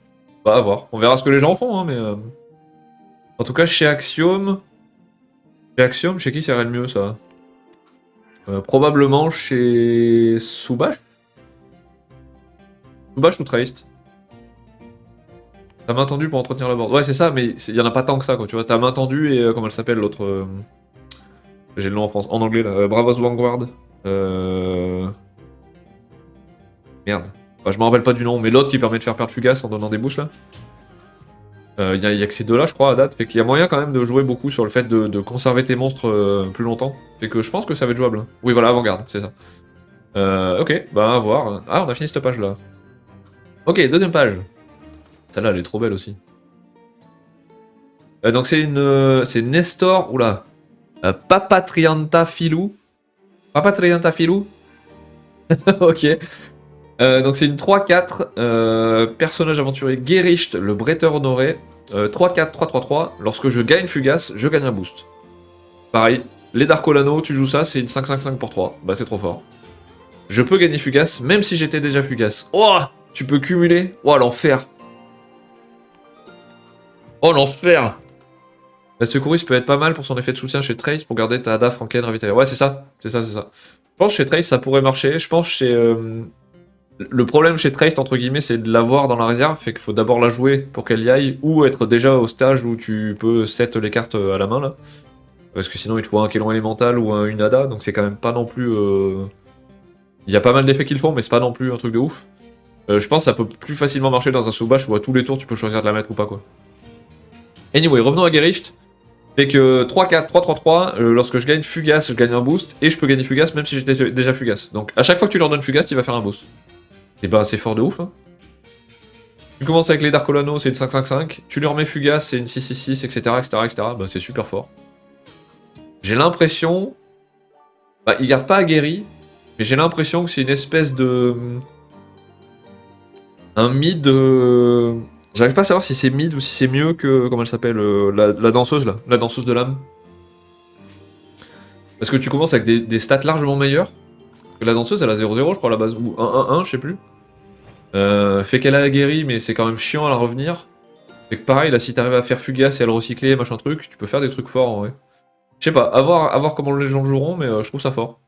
Bah à voir. On verra ce que les gens font, hein, mais. En tout cas, chez Axiom. Chez Axiom, chez qui ça irait le mieux ça? Probablement chez Subash. Subash ou Traced. Ta main tendue pour entretenir la board. Ouais, c'est ça, mais il y en a pas tant que ça, quoi. Tu vois, ta main tendue et comment elle s'appelle l'autre. J'ai le nom en anglais là. Bravos Vanguard. Merde. Enfin, je me rappelle pas du nom, mais l'autre qui permet de faire perdre Fugace en donnant des boosts là. Il y a que ces deux là, je crois, à date. Fait qu'il y a moyen quand même de jouer beaucoup sur le fait de conserver tes monstres plus longtemps. Fait que je pense que ça va être jouable. Hein. Oui, voilà, avant-garde, c'est ça. Ok, bah à voir. Ah, on a fini cette page là. Ok, deuxième page. Celle-là, elle est trop belle aussi. Donc c'est Nestor, oula. Papatrianta Filou. Papatrianta Filou. Ok. Donc c'est une 3-4. Personnage aventurier Guéricht, le bretteur honoré. 3-4, 3-3-3. Lorsque je gagne Fugace, je gagne un boost. Pareil. Les Darkolano, tu joues ça, c'est une 5-5-5 pour 3. Bah c'est trop fort. Je peux gagner Fugace, même si j'étais déjà Fugace. Oh, tu peux cumuler. Oh l'enfer. Oh l'enfer. La secouriste peut être pas mal pour son effet de soutien chez Trace pour garder ta Ada, Franken, Ravitailler. Ouais, c'est ça. C'est ça, c'est ça. Je pense que chez Trace, ça pourrait marcher. Je pense chez. Le problème chez Trace, entre guillemets, c'est de l'avoir dans la réserve. Fait qu'il faut d'abord la jouer pour qu'elle y aille ou être déjà au stage où tu peux set les cartes à la main là. Parce que sinon, il te faut un Kélon élémental ou une Ada. Donc c'est quand même pas non plus. Il y a pas mal d'effets qu'ils font, mais c'est pas non plus un truc de ouf. Je pense que ça peut plus facilement marcher dans un Subash où à tous les tours tu peux choisir de la mettre ou pas quoi. Anyway, revenons à Guéricht. Fait que 3-4, 3-3-3, lorsque je gagne Fugace, je gagne un boost, et je peux gagner Fugace même si j'étais déjà Fugace. Donc à chaque fois que tu leur donnes Fugace, il va faire un boost. Et bah c'est fort de ouf. Hein. Tu commences avec les Darkolano, c'est une 5-5-5, tu leur mets Fugace, c'est une 6-6-6, etc. etc. Bah c'est super fort. J'ai l'impression... Bah il garde pas aguerri, mais j'ai l'impression que c'est une espèce de... Un mid... J'arrive pas à savoir si c'est mid ou si c'est mieux que... Comment elle s'appelle la danseuse là, la danseuse de l'âme. Parce que tu commences avec des stats largement meilleures. Que la danseuse elle a 0-0 je crois à la base, ou 1-1-1 je sais plus. Fait qu'elle a guéri, mais c'est quand même chiant à la revenir. Fait que pareil, là, si t'arrives à faire Fugace et à le recycler, machin truc, tu peux faire des trucs forts en vrai. Je sais pas, à voir comment les gens joueront, mais je trouve ça fort.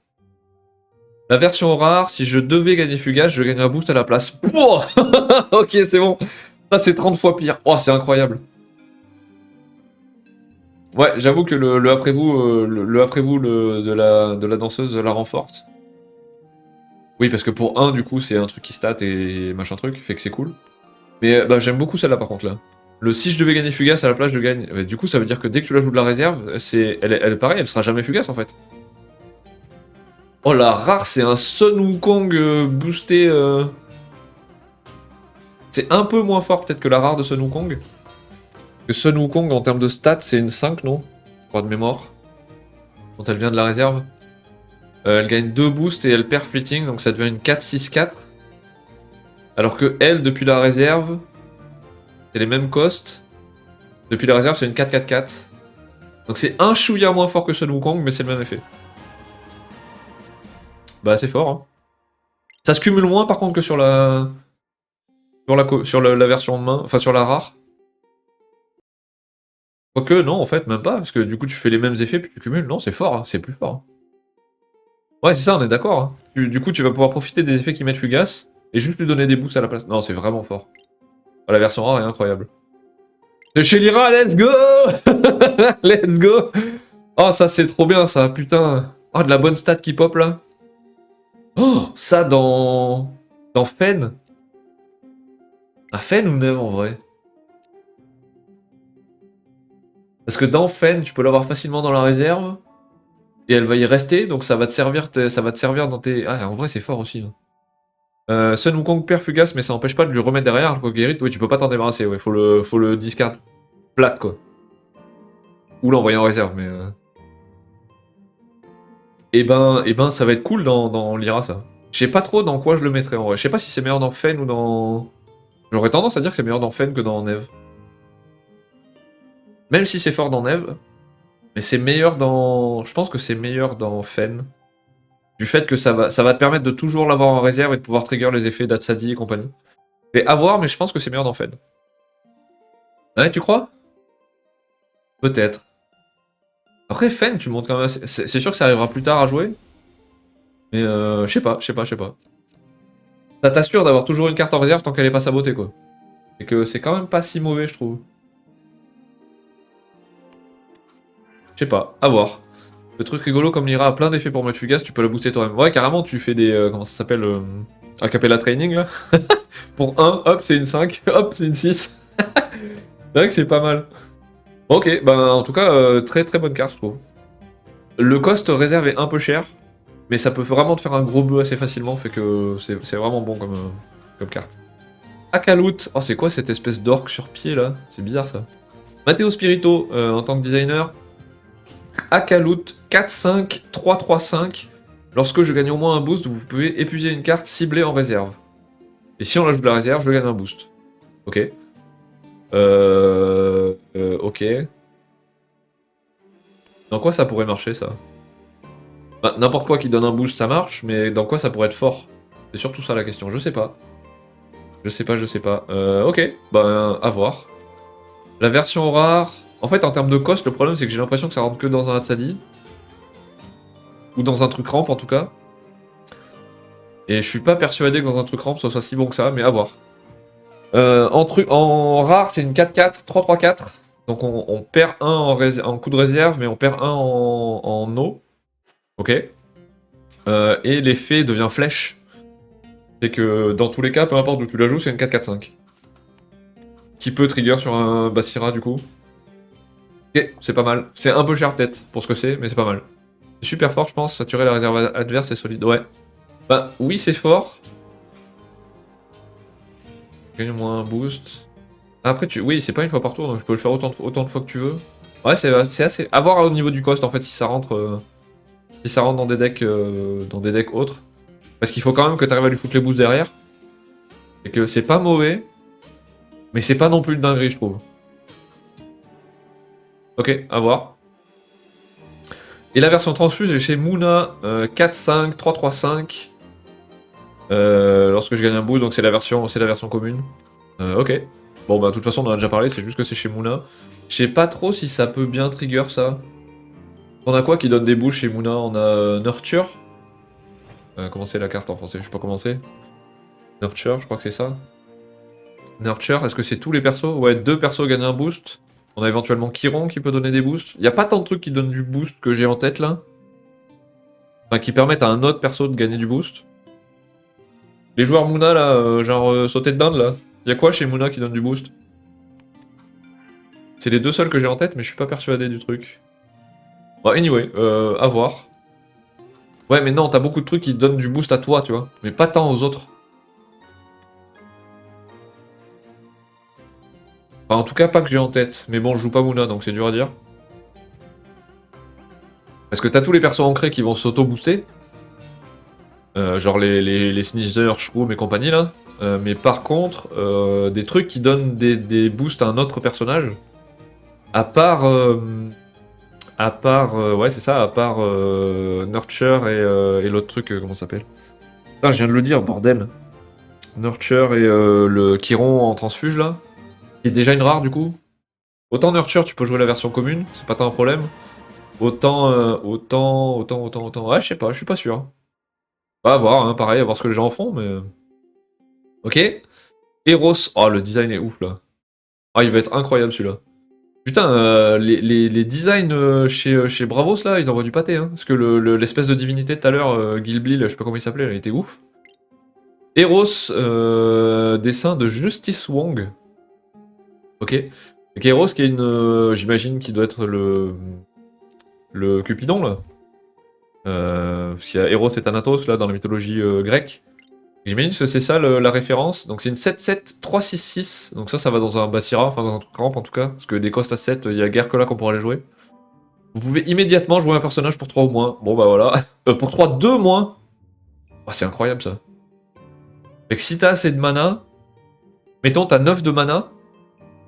La version rare, si je devais gagner Fugace, je gagnerais un boost à la place. Pouah ok, c'est bon. Ça, c'est 30 fois pire. Oh, c'est incroyable. Ouais, j'avoue que le après vous, le après vous de la danseuse la rend forte. Oui, parce que pour 1, du coup, c'est un truc qui stat et machin truc, fait que c'est cool. Mais bah, j'aime beaucoup celle-là par contre là. Le si je devais gagner Fugace à la place, je le gagne. Du coup, ça veut dire que dès que tu la joues de la réserve, elle pareil, elle sera jamais Fugace en fait. Oh la rare, c'est un Sun Wukong boosté. C'est un peu moins fort peut-être que la rare de Sun Wukong. Que Sun Wukong en termes de stats, c'est une 5, non? Je crois de mémoire. Quand elle vient de la réserve. Elle gagne 2 boosts et elle perd Fleeting, donc ça devient une 4-6-4. Alors que elle, depuis la réserve, c'est les mêmes costs. Depuis la réserve, c'est une 4-4-4. Donc c'est un chouïa moins fort que Sun Wukong, mais c'est le même effet. Bah c'est fort, hein. Ça se cumule moins par contre que sur la... Sur la version de main, enfin sur la rare. Quoique, non, en fait, même pas, parce que du coup tu fais les mêmes effets puis tu cumules. Non, c'est fort, hein, c'est plus fort. Hein. Ouais, c'est ça, on est d'accord. Hein. Du coup, tu vas pouvoir profiter des effets qui mettent Fugace et juste lui donner des boosts à la place. Non, c'est vraiment fort. Oh, la version rare est incroyable. C'est chez Lyra, let's go let's go. Oh, ça c'est trop bien ça, putain. Oh, de la bonne stat qui pop là. Oh, ça dans... Dans Fen. Ah, Fen ou Neve en vrai? Parce que dans Fen, tu peux l'avoir facilement dans la réserve. Et elle va y rester, donc ça va te servir, ça va te servir dans tes... Ah, en vrai c'est fort aussi. Hein. Sun Wukong perd Fugace, mais ça n'empêche pas de lui remettre derrière. Le Guérit, oui, tu peux pas t'en débarrasser, ouais. Faut le discard plate, quoi. Ou l'envoyer en réserve, mais... Eh ben, ça va être cool dans Lyra, ça. Je sais pas trop dans quoi je le mettrais, en vrai. Je sais pas si c'est meilleur dans Fen ou dans... J'aurais tendance à dire que c'est meilleur dans Fen que dans Neve. Même si c'est fort dans Neve, mais c'est meilleur dans... Je pense que c'est meilleur dans Fen. Du fait que ça va te permettre de toujours l'avoir en réserve et de pouvoir trigger les effets d'Atsadi et compagnie. Et à voir, mais je pense que c'est meilleur dans Fen. Ouais, tu crois? Peut-être. Après, Fen, tu montes quand même... C'est sûr que ça arrivera plus tard à jouer. Mais je sais pas, je sais pas, je sais pas. Ça t'assure d'avoir toujours une carte en réserve tant qu'elle est pas sabotée, quoi. Et que c'est quand même pas si mauvais, je trouve. Je sais pas, à voir. Le truc rigolo, comme l'Ira a plein d'effets pour mettre Fugace, tu peux la booster toi-même. Ouais, carrément, tu fais des... comment ça s'appelle Acapella Training, là. Pour 1, hop, c'est une 5, hop, c'est une 6. C'est vrai que c'est pas mal. Ok, ben en tout cas, très très bonne carte, je trouve. Le cost réserve est un peu cher, mais ça peut vraiment te faire un gros bœuf assez facilement, fait que c'est vraiment bon comme carte. Akaloot, oh c'est quoi cette espèce d'orque sur pied là? C'est bizarre ça. Matteo Spirito, en tant que designer. Akaloot 4-5, 3-3-5. Lorsque je gagne au moins un boost, vous pouvez épuiser une carte ciblée en réserve. Et si on ajoute la réserve, je gagne un boost. Ok. Ok. Dans quoi ça pourrait marcher ça? Bah, n'importe quoi qui donne un boost, ça marche, mais dans quoi ça pourrait être fort? C'est surtout ça la question, je sais pas. Je sais pas, je sais pas. Ok, bah à voir. La version rare... En fait, en termes de cost, le problème c'est que j'ai l'impression que ça rentre que dans un Hatsadi. Ou dans un truc ramp en tout cas. Et je suis pas persuadé que dans un truc ramp ça soit si bon que ça, mais à voir. En rare, c'est une 4-4, 3-3-4. Donc on perd un en coup de réserve, mais on perd un en eau. Ok. Et l'effet devient flèche. C'est que dans tous les cas, peu importe d'où tu la joues, c'est une 4-4-5. Qui peut trigger sur un Basira du coup. Ok, c'est pas mal. C'est un peu cher peut-être pour ce que c'est, mais c'est pas mal. C'est super fort, je pense. Saturer la réserve adverse, c'est solide. Ouais. Bah oui, c'est fort. Gagne moins un boost. Après, oui, c'est pas une fois par tour, donc tu peux le faire autant de fois que tu veux. Ouais, c'est assez... À voir au niveau du cost, en fait, si ça rentre dans des decks autres. Parce qu'il faut quand même que tu arrives à lui foutre les boosts derrière. Et que c'est pas mauvais, mais c'est pas non plus une dinguerie, je trouve. Ok, à voir. Et la version transfuse est chez Moona 4-5, 3-3-5. Lorsque je gagne un boost, donc c'est la version commune. Ok. Bon bah de toute façon on en a déjà parlé, c'est juste que c'est chez Moona. Je sais pas trop si ça peut bien trigger ça. On a quoi qui donne des boosts chez Moona? On a Nurture. Comment c'est la carte en français? Je sais pas comment c'est. Nurture, je crois que c'est ça. Nurture, est-ce que c'est tous les persos? Ouais, 2 persos gagnent un boost. On a éventuellement Chiron qui peut donner des boosts. Y a pas tant de trucs qui donnent du boost que j'ai en tête là. Enfin, qui permettent à un autre perso de gagner du boost. Les joueurs Moona là, genre sauter de dinde là. Y'a quoi chez Moona qui donne du boost? C'est les 2 seuls que j'ai en tête, mais je suis pas persuadé du truc. Bon, anyway, à voir. Ouais, mais non, t'as beaucoup de trucs qui donnent du boost à toi, tu vois. Mais pas tant aux autres. Enfin, en tout cas, pas que j'ai en tête. Mais bon, je joue pas Moona, donc c'est dur à dire. Parce que t'as tous les persos ancrés qui vont s'auto-booster. Genre les Sneezer, Shroom et compagnie, là. Mais par contre, des trucs qui donnent des boosts à un autre personnage. À part... ouais, c'est ça, à part Nurture et l'autre truc, comment ça s'appelle? Ah, je viens de le dire, bordel. Nurture et le Chiron en transfuge, là. Qui est déjà une rare, du coup. Autant Nurture, tu peux jouer la version commune, c'est pas tant un problème. Autant... Ouais, je sais pas, je suis pas sûr. On va voir, hein, pareil, à voir ce que les gens en font, mais... Ok. Eros. Oh, le design est ouf, là. Ah, il va être incroyable, celui-là. Putain, les designs chez Bravos, là, ils envoient du pâté, hein. Parce que l'espèce de divinité tout à l'heure, Gilblil, je sais pas comment il s'appelait, il était ouf. Eros, dessin de Justice Wong. Ok. Donc Eros, qui est une... j'imagine qu'il doit être le Cupidon, là. Parce qu'il y a Eros et Thanatos, là, dans la mythologie grecque. J'imagine que c'est ça la référence. Donc c'est une 7-7-3-6-6. Donc ça va dans un Basira, enfin dans un truc ramp en tout cas. Parce que des costes à 7, il y a guère que là qu'on pourra les jouer. Vous pouvez immédiatement jouer un personnage pour 3 ou moins. Bon bah voilà. Pour 3, 2 moins. Oh, c'est incroyable ça. Fait que si t'as assez de mana, mettons t'as 9 de mana,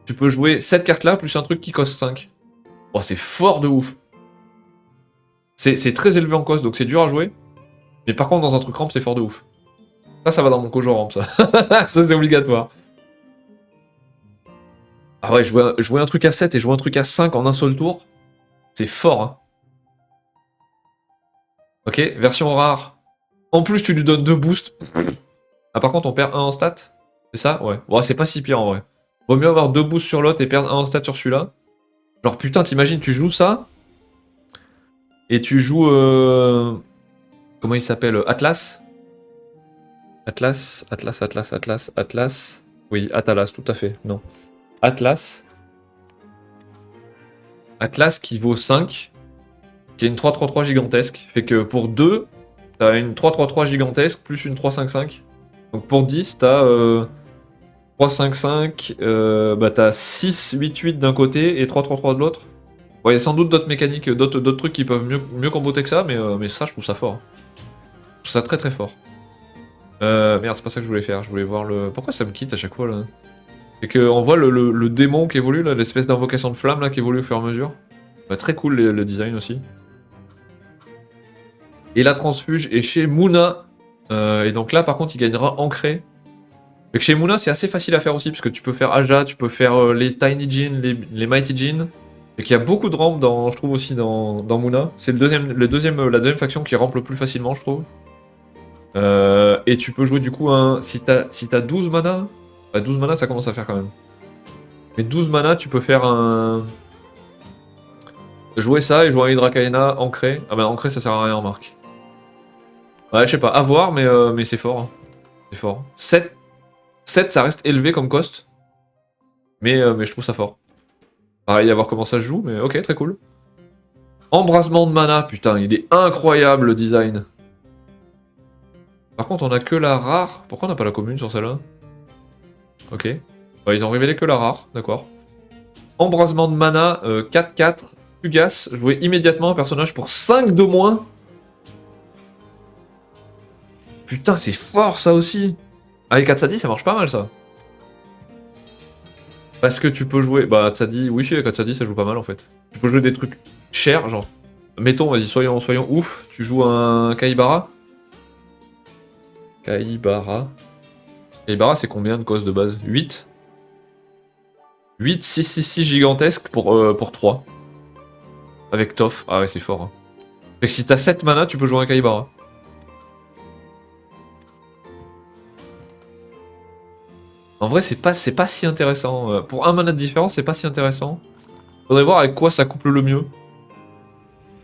tu peux jouer cette carte là plus un truc qui coste 5. Oh, c'est fort de ouf. C'est très élevé en cost, donc c'est dur à jouer. Mais par contre, dans un truc ramp, c'est fort de ouf. Ça va dans mon Kojo ramp, ça. Ça, c'est obligatoire. Ah ouais, jouer un truc à 7 et jouer un truc à 5 en un seul tour, c'est fort, hein. Ok, version rare. En plus, tu lui donnes 2 boosts. Ah, par contre, on perd 1 en stat. C'est ça? Ouais. Bon, c'est pas si pire en vrai. Vaut mieux avoir 2 boosts sur l'autre et perdre 1 en stat sur celui-là. Genre, putain, t'imagines, tu joues ça. Et tu joues. Comment il s'appelle? Atlas? Atlas. Oui, Atalas, tout à fait. Non. Atlas. Atlas qui vaut 5. Qui est une 3-3-3 gigantesque. Fait que pour 2, t'as une 3-3-3 gigantesque plus une 3-5-5. Donc pour 10, t'as 3-5-5. Bah t'as 6-8-8 d'un côté et 3-3-3 de l'autre. Bon, il y a sans doute d'autres mécaniques, d'autres trucs qui peuvent mieux comboter que ça, mais ça, je trouve ça fort. Je trouve ça très très fort. Merde, c'est pas ça que je voulais faire. Je voulais voir le... Pourquoi ça me quitte à chaque fois, là? Et qu'on voit le démon qui évolue, là, l'espèce d'invocation de flamme, là, qui évolue au fur et à mesure. Bah, très cool, le design aussi. Et la transfuge est chez Moona. Et donc là, par contre, il gagnera ancré. Et que chez Moona, c'est assez facile à faire aussi, parce que tu peux faire Aja, tu peux faire les Tiny Jin, les Mighty Jin. Et qu'il y a beaucoup de ramps, je trouve aussi, dans Moona. C'est la deuxième faction qui rampe le plus facilement, je trouve. Et tu peux jouer du coup un... Si t'as 12 mana... Bah 12 mana, ça commence à faire quand même. Mais 12 mana, tu peux faire un... Jouer ça et jouer un Hydra Kaena ancré. Ah bah ancré, ça sert à rien en marque. Ouais, je sais pas, à voir, mais c'est fort. Hein. C'est fort. 7, ça reste élevé comme cost. Mais je trouve ça fort. Pareil, à voir comment ça se joue, mais ok, très cool. Embrasement de mana, putain, il est incroyable le design. Par contre, on a que la rare. Pourquoi on n'a pas la commune sur celle-là? Ok. Ouais, ils ont révélé que la rare, d'accord. Embrasement de mana, 4-4, fugace, jouer immédiatement un personnage pour 5 de moins. Putain, c'est fort ça aussi. Avec Katsadi, ça marche pas mal ça. Parce que tu peux jouer... Bah, Katsadi, oui, chez Katsadi, ça joue pas mal en fait. Tu peux jouer des trucs chers, genre... Mettons, vas-y, soyons ouf, tu joues un Kaibara. Kaibara. Kaibara, c'est combien de cost de base? 8? 8, 6, 6, 6 gigantesques pour 3. Avec Toff. Ah ouais, c'est fort. Hein. Fait que si t'as 7 mana, tu peux jouer un Kaibara. En vrai, c'est pas si intéressant. Pour un mana de différence, c'est pas si intéressant. Faudrait voir avec quoi ça couple le mieux.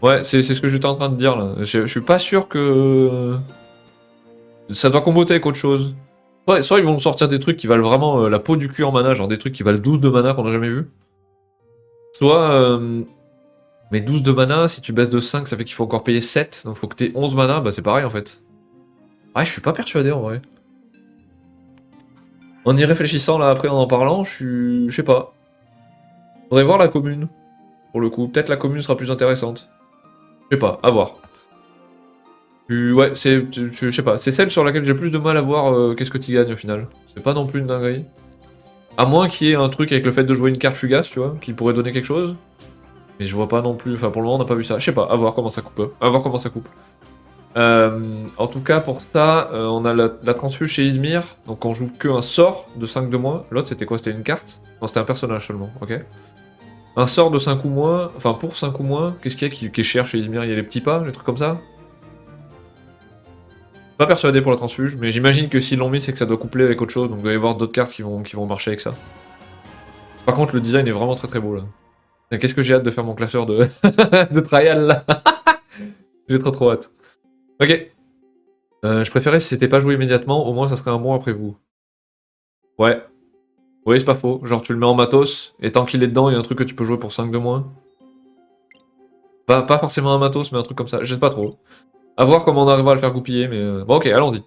Ouais, c'est ce que j'étais en train de dire là. Je suis pas sûr que... Ça doit comboter avec autre chose. Soit ils vont nous sortir des trucs qui valent vraiment la peau du cul en mana, genre des trucs qui valent 12 de mana qu'on a jamais vu. Soit... mais 12 de mana, si tu baisses de 5, ça fait qu'il faut encore payer 7. Donc faut que t'aies 11 mana, bah c'est pareil en fait. Ouais, je suis pas persuadé en vrai. En y réfléchissant là après en parlant, je sais pas. Faudrait voir la commune. Pour le coup, peut-être la commune sera plus intéressante. Je sais pas, à voir. Ouais, je sais pas, c'est celle sur laquelle j'ai plus de mal à voir qu'est-ce que tu gagnes au final. C'est pas non plus une dinguerie. À moins qu'il y ait un truc avec le fait de jouer une carte fugace, tu vois, qui pourrait donner quelque chose. Mais je vois pas non plus, enfin pour le moment on n'a pas vu ça. Je sais pas, à voir comment ça coupe. À voir comment ça coupe. En tout cas pour ça, on a la transfuge chez Izmir. Donc on joue que un sort de 5 de moins. L'autre c'était quoi? C'était une carte? Non, c'était un personnage seulement, ok. Un sort de 5 ou moins, enfin pour 5 ou moins, qu'est-ce qu'il y a qui est cher chez Izmir? Il y a les petits pas, les trucs comme ça? Pas persuadé pour la transfuge, mais j'imagine que s'ils l'ont mis, c'est que ça doit coupler avec autre chose, donc il doit y avoir d'autres cartes qui vont marcher avec ça. Par contre, le design est vraiment très très beau là. Qu'est-ce que j'ai hâte de faire mon classeur de, de trial là. J'ai trop hâte. Ok. Je préférais si c'était pas joué immédiatement, au moins ça serait un bon après vous. Ouais. Oui, c'est pas faux. Genre tu le mets en matos, et tant qu'il est dedans, il y a un truc que tu peux jouer pour 5 de moins. Pas forcément un matos, mais un truc comme ça. Je sais pas trop. A voir comment on arrivera à le faire goupiller, mais... Bon ok, allons-y.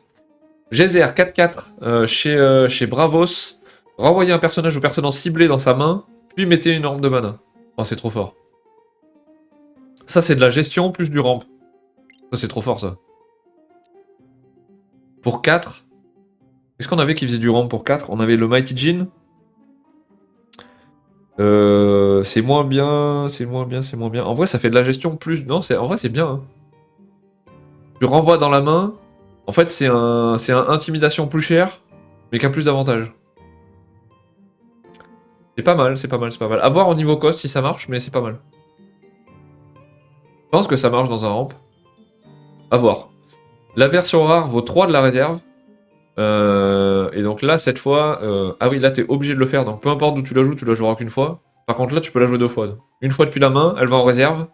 Geyser 4-4 chez Bravos. Renvoyez un personnage ou personnage ciblé dans sa main, puis mettez une orbe de mana. Oh, c'est trop fort. Ça, c'est de la gestion plus du ramp. Ça, c'est trop fort, ça. Pour 4. Qu'est-ce qu'on avait qui faisait du ramp pour 4? On avait le Mighty Djinn. C'est moins bien, c'est moins bien, c'est moins bien. En vrai, ça fait de la gestion plus... Non, en vrai, c'est bien. Hein. Tu renvoies dans la main. En fait, c'est un intimidation plus cher, mais qui a plus d'avantages. C'est pas mal, c'est pas mal, c'est pas mal. A voir au niveau cost si ça marche, mais c'est pas mal. Je pense que ça marche dans un ramp. A voir. La version rare vaut 3 de la réserve. Et donc là, cette fois... Ah oui, là, t'es obligé de le faire. Donc peu importe d'où tu la joues, tu la joueras qu'une fois. Par contre, là, tu peux la jouer 2 fois. Une fois depuis la main, elle va en réserve.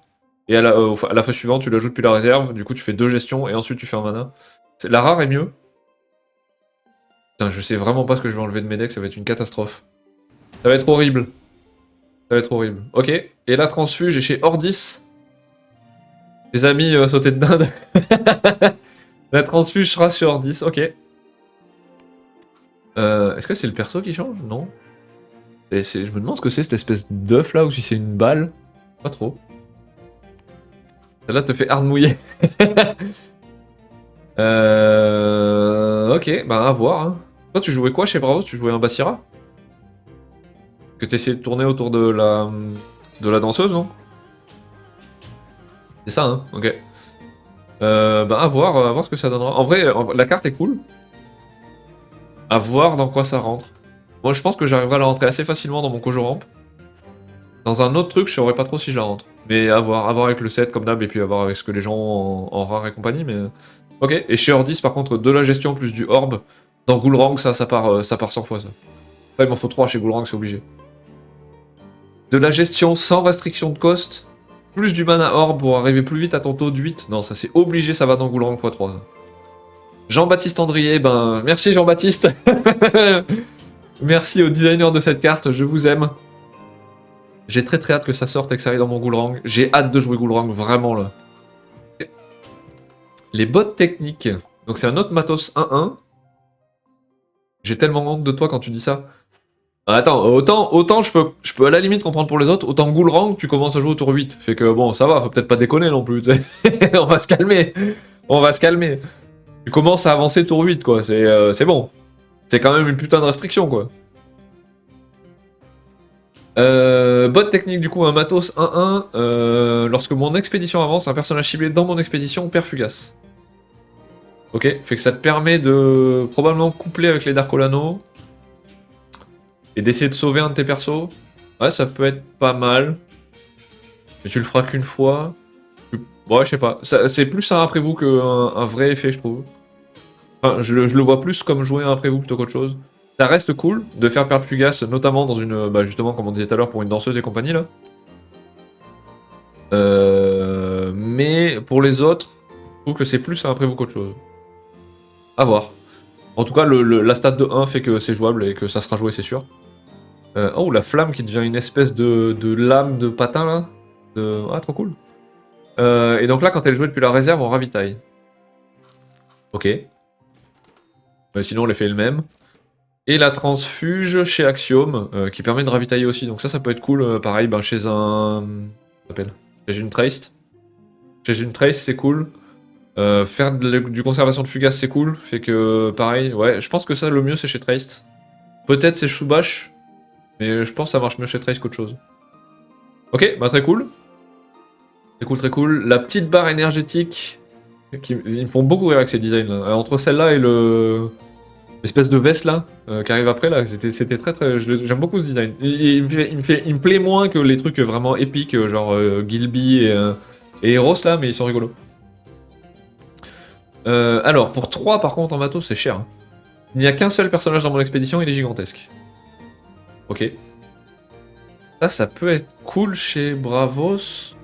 Et à la fois suivante, tu la joues depuis la réserve. Du coup, tu fais 2 gestions et ensuite tu fais un mana. La rare est mieux. Putain, je sais vraiment pas ce que je vais enlever de mes decks. Ça va être une catastrophe. Ça va être horrible. Ça va être horrible. Ok. Et la transfuge est chez Ordis. Les amis sautés de dinde. La transfuge sera chez Ordis. Ok. Est-ce que c'est le perso qui change? Non. Je me demande ce que c'est cette espèce d'œuf là, ou si c'est une balle. Pas trop. Celle-là te fait hard mouiller. Ok, bah à voir. Hein. Toi, tu jouais quoi chez Bravos? Tu jouais un Basira? Que t'essayais de tourner autour de la danseuse, non? C'est ça, hein? Ok. Bah à voir ce que ça donnera. En vrai, la carte est cool. À voir dans quoi ça rentre. Moi, je pense que j'arriverai à la rentrer assez facilement dans mon Kojo Ramp. Dans un autre truc, je saurais pas trop si je la rentre. Mais à voir avec le set comme d'hab, et puis à voir avec ce que les gens ont en rare et compagnie, mais... Ok, et chez Ordis, par contre, de la gestion plus du orb, dans Ghoulrang, ça part 100 fois, ça. Là, il m'en faut 3 chez Ghoulrang, c'est obligé. De la gestion sans restriction de cost, plus du mana orb pour arriver plus vite à ton taux de 8. Non, ça c'est obligé, ça va dans Ghoulrang x3. Jean-Baptiste Andrier, ben... Merci Jean-Baptiste. Merci au designer de cette carte, je vous aime. J'ai très hâte que ça sorte et que ça aille dans mon Ghoulrang. J'ai hâte de jouer Ghoulrang, vraiment là. Les bots techniques. Donc c'est un autre matos 1-1. J'ai tellement honte de toi quand tu dis ça. Attends, autant je peux à la limite comprendre pour les autres, autant Ghoulrang, tu commences à jouer au tour 8. Fait que bon, ça va, faut peut-être pas déconner non plus, On va se calmer. On va se calmer. Tu commences à avancer tour 8, quoi. C'est bon. C'est quand même une putain de restriction, quoi. Bot technique, du coup, un matos 1-1. Lorsque mon expédition avance, un personnage ciblé dans mon expédition perd fugace. Ok, fait que ça te permet de probablement coupler avec les Dark Olano et d'essayer de sauver un de tes persos. Ouais, ça peut être pas mal. Mais tu le feras qu'une fois. Ouais, je sais pas. C'est plus un après-vous qu'un vrai effet, je trouve. Enfin, je le vois plus comme jouer un après-vous plutôt qu'autre chose. Ça reste cool de faire perdre Fugas, notamment dans une. Bah, justement, comme on disait tout à l'heure, pour une danseuse et compagnie, là. Mais pour les autres, je trouve que c'est plus un prévu qu'autre chose. À voir. En tout cas, la stat de 1 fait que c'est jouable et que ça sera joué, c'est sûr. Oh, la flamme qui devient une espèce de lame de patin là. Ah, trop cool. Et donc là, quand elle est jouée depuis la réserve, on ravitaille. Ok. Sinon, l'effet est le même. Et la transfuge chez Axiom, qui permet de ravitailler aussi. Donc ça peut être cool. Pareil, ben, chez un. Comment ça s'appelle? Chez une Trace. Chez une Trace, c'est cool. Faire du conservation de Fugas, c'est cool. Fait que, pareil, ouais, je pense que ça, le mieux, c'est chez Trace. Peut-être c'est Shubash, mais je pense que ça marche mieux chez Trace qu'autre chose. Ok, bah très cool. Très cool, très cool. La petite barre énergétique, ils me font beaucoup rire avec ces designs là. Entre celle-là et l'espèce de veste là, qui arrive après là, c'était très très. J'aime beaucoup ce design. Il me plaît moins que les trucs vraiment épiques, genre Gilby et Eros là, mais ils sont rigolos. Alors, pour 3 par contre en matos, c'est cher. Hein. Il n'y a qu'un seul personnage dans mon expédition, il est gigantesque. Ok. Ça peut être cool chez Bravos.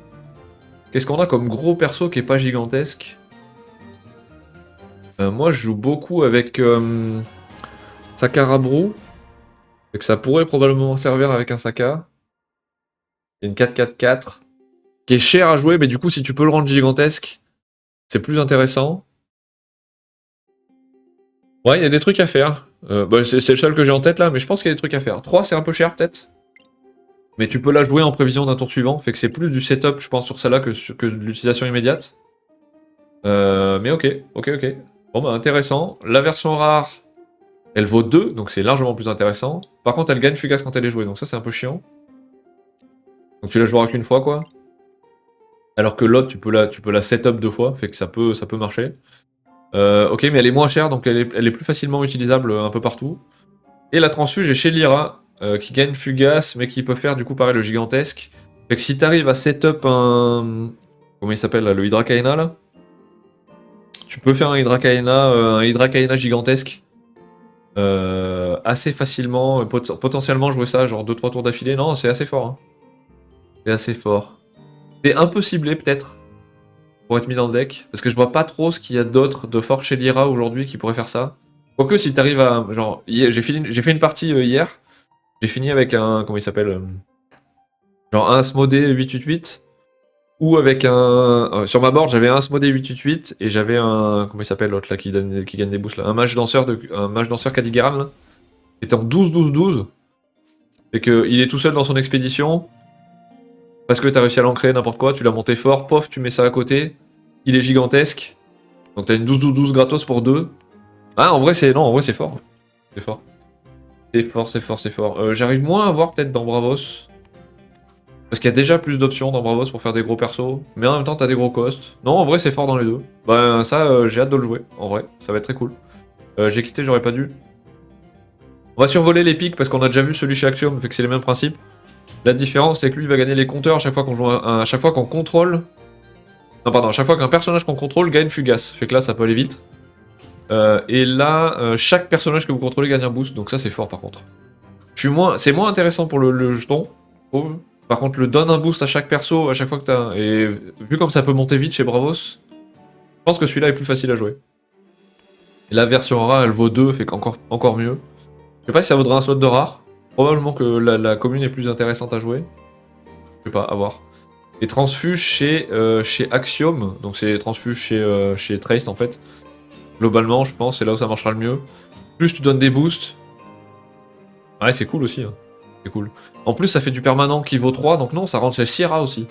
Qu'est-ce qu'on a comme gros perso qui est pas gigantesque? Moi, je joue beaucoup avec Sakarabrou. Et que ça pourrait probablement servir avec un Saka. Il y a une 4-4-4. Qui est cher à jouer, mais du coup, si tu peux le rendre gigantesque, c'est plus intéressant. Ouais, il y a des trucs à faire. Bah, c'est le seul que j'ai en tête là, mais je pense qu'il y a des trucs à faire. 3, c'est un peu cher peut-être. Mais tu peux la jouer en prévision d'un tour suivant, fait que c'est plus du setup, je pense, sur celle-là que de l'utilisation immédiate. Mais ok. Bon bah intéressant. La version rare, elle vaut 2, donc c'est largement plus intéressant. Par contre, elle gagne Fugas quand elle est jouée, donc ça c'est un peu chiant. Donc tu la joueras qu'une fois quoi. Alors que l'autre, tu peux la setup 2 fois, fait que ça peut marcher. Ok, mais elle est moins chère, donc elle est plus facilement utilisable un peu partout. Et la transfuge est chez Lyra, qui gagne Fugas, mais qui peut faire du coup pareil le gigantesque. Fait que si t'arrives à setup un... Comment il s'appelle là, le Hydrakaina là? Tu peux faire un Hydrakaina gigantesque. Assez facilement, potentiellement jouer ça genre 2-3 tours d'affilée. Non, c'est assez fort. Hein. C'est assez fort. C'est un peu ciblé peut-être, pour être mis dans le deck. Parce que je vois pas trop ce qu'il y a d'autre de fort chez Lyra aujourd'hui qui pourrait faire ça. Quoique si t'arrives à... Genre, j'ai fait une partie hier. J'ai fini avec un... Comment il s'appelle genre un Asmodée 888. Ou avec un... sur ma board, j'avais un Asmodée 888 et j'avais un... Comment il s'appelle l'autre là qui gagne des boosts là? Un mage danseur Kadigaran là. Il était en 12-12-12. Et qu'il est tout seul dans son expédition. Parce que t'as réussi à l'ancrer n'importe quoi, tu l'as monté fort, pof, tu mets ça à côté. Il est gigantesque. Donc t'as une 12-12-12 gratos pour 2. Ah, en vrai, c'est... Non, en vrai, c'est fort. C'est fort. C'est fort. J'arrive moins à voir peut-être dans Bravos. Parce qu'il y a déjà plus d'options dans Bravos pour faire des gros persos. Mais en même temps, t'as des gros costs. Non, en vrai, c'est fort dans les deux. Bah, ça, j'ai hâte de le jouer. En vrai, ça va être très cool. J'ai quitté, j'aurais pas dû. On va survoler les pics parce qu'on a déjà vu celui chez Axiom, fait que c'est les mêmes principes. La différence, c'est que lui il va gagner les compteurs à chaque fois qu'on joue à chaque fois qu'on contrôle. Non, pardon, à chaque fois qu'un personnage qu'on contrôle gagne Fugas. Fait que là, ça peut aller vite. Et là, chaque personnage que vous contrôlez gagne un boost, donc ça, c'est fort par contre. C'est moins intéressant pour le jeton, je trouve. Par contre, le donne un boost à chaque perso, à chaque fois que t'as... Et vu comme ça peut monter vite chez Bravos, je pense que celui-là est plus facile à jouer. Et la version rare, elle vaut 2, fait encore mieux. Je sais pas si ça vaudra un slot de rare. Probablement que la commune est plus intéressante à jouer. Je sais pas, à voir. Et transfuge chez Axiom, donc c'est transfuge chez Trace en fait. Globalement, je pense, c'est là où ça marchera le mieux. Plus tu donnes des boosts. Ouais, c'est cool aussi. Hein. C'est cool. En plus, ça fait du permanent qui vaut 3, donc non, ça rentre chez Sierra aussi.